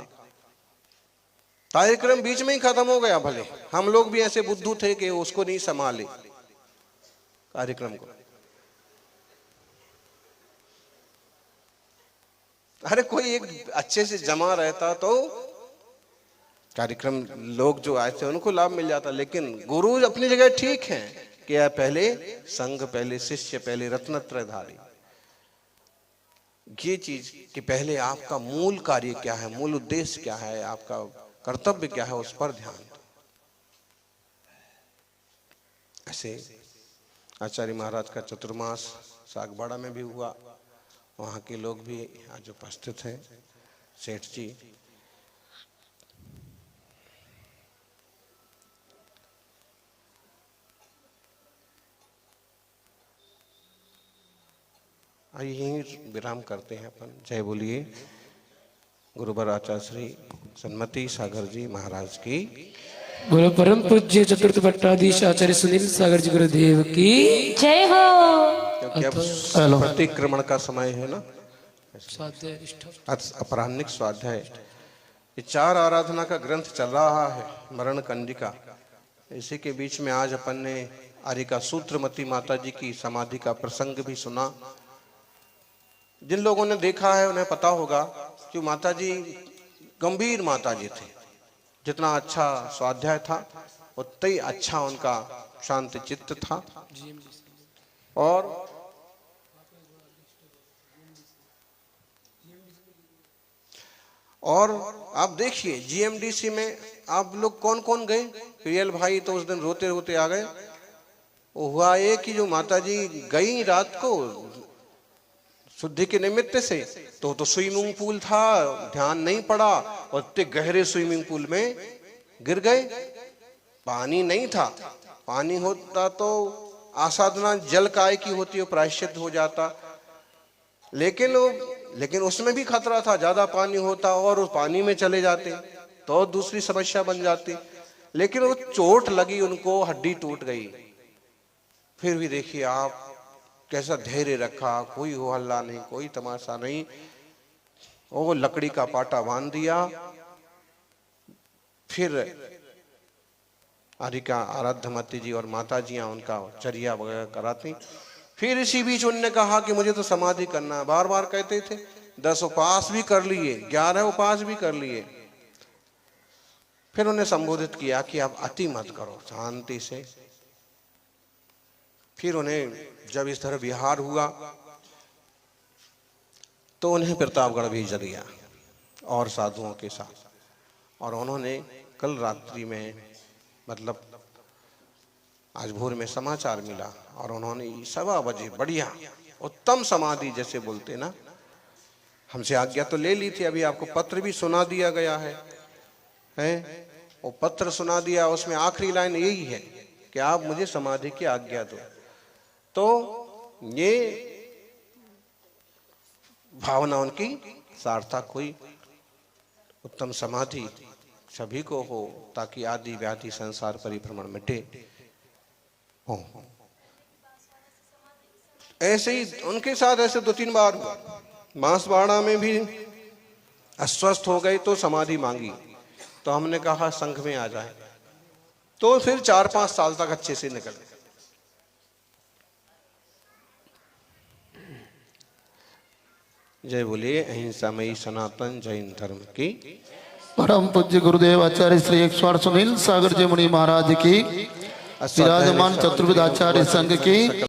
कार्यक्रम बीच में ही खत्म हो गया। भले हम लोग भी ऐसे बुद्धू थे कि उसको नहीं संभाले कार्यक्रम को। अरे कोई एक अच्छे से जमा रहता तो कार्यक्रम लोग जो आए थे उनको लाभ मिल जाता। लेकिन गुरु अपनी जगह ठीक है कि पहले संघ, पहले शिष्य, पहले रत्नत्रयधारी। ये चीज कि पहले आपका मूल कार्य क्या है, मूल उद्देश्य क्या है, आपका कर्तव्य क्या है, उस पर ध्यान दो। ऐसे आचार्य महाराज का चतुर्मास सागबाड़ा में भी हुआ, वहां के लोग भी आज उपस्थित हैं। सेठ जी आइए यहीं विराम करते हैं अपन। जय बोलिए गुरुवर आचार्य श्री सन्मति सागर जी महाराज की। बोलो परम पूज्य चतुर्थ पट्टाधीश आचार्य सुनील सागर जी गुरुदेव की जय हो। क्योंकि अब प्रतिक्रमण का समय है ना, अपराह्निक स्वाध्याय। ये 4 आराधना का ग्रंथ चल रहा है, मरण कंडिका। इसी के बीच में आज अपन ने आर्यिका सूत्रमती माता जी की समाधि का प्रसंग भी सुना। जिन लोगों ने देखा है उन्हें पता होगा कि माता जी गंभीर माता जी थे। जितना अच्छा स्वाध्याय था उतना ही अच्छा उनका शांत चित्त था। और आप देखिए जीएमडीसी में आप लोग कौन कौन गए। प्रियल भाई तो उस दिन रोते रोते आ गए। वो हुआ ये कि जो माता जी गई रात को शुद्धि के निमित्त से, तो स्विमिंग पूल था, ध्यान नहीं पड़ा और इतने गहरे स्विमिंग पूल में गिर गए। पानी नहीं था, पानी होता तो आसाधना जल काय की होती है, प्रायश्चित हो जाता। लेकिन उसमें भी खतरा था, ज्यादा पानी होता और उस पानी में चले जाते तो दूसरी समस्या बन जाती। लेकिन वो चोट लगी उनको, हड्डी टूट गई। फिर भी देखिए आप कैसा धैर्य रखा, कोई हो हल्ला नहीं, कोई तमाशा नहीं। वो लकड़ी का पाटा बांध दिया। फिर आर्यिका आराध्यमती जी और माता जियां उनका चर्या वगैरह कराती। फिर इसी बीच उन्होंने कहा कि मुझे तो समाधि करना है। बार बार कहते थे, 10 उपवास भी कर लिए, 11 उपवास भी कर लिए। फिर उन्हें संबोधित किया कि आप अति मत करो, शांति से। फिर उन्हें जब इस तरह विहार हुआ तो उन्हें प्रतापगढ़ भेज दिया और साधुओं के साथ। और उन्होंने कल रात्रि में, मतलब आज भोर में समाचार मिला और उन्होंने 1:15 बजे बढ़िया उत्तम समाधि जैसे बोलते ना, हमसे आज्ञा तो ले ली थी। अभी आपको पत्र भी सुना दिया गया है। वो पत्र सुना दिया, उसमें आखिरी लाइन यही है कि आप मुझे समाधि की आज्ञा दो। तो ये भावना उनकी सार्थक हुई। उत्तम समाधि सभी को हो ताकि आदि व्याधि संसार परिभ्रमण मिटे। हो ऐसे ही उनके साथ ऐसे 2-3 बार हुआ। बांसवाड़ा में भी अस्वस्थ हो गए तो समाधि मांगी, तो हमने कहा संघ में आ जाए। तो फिर 4-5 साल तक अच्छे से निकल गए। जय बोलिए अहिंसामयी सनातन जैन धर्म की। परम पूज्य गुरुदेव आचार्य श्री 108 सुनील सागर जी मुनि महाराज की, विराजमान चतुर्विध आचार्य संघ की।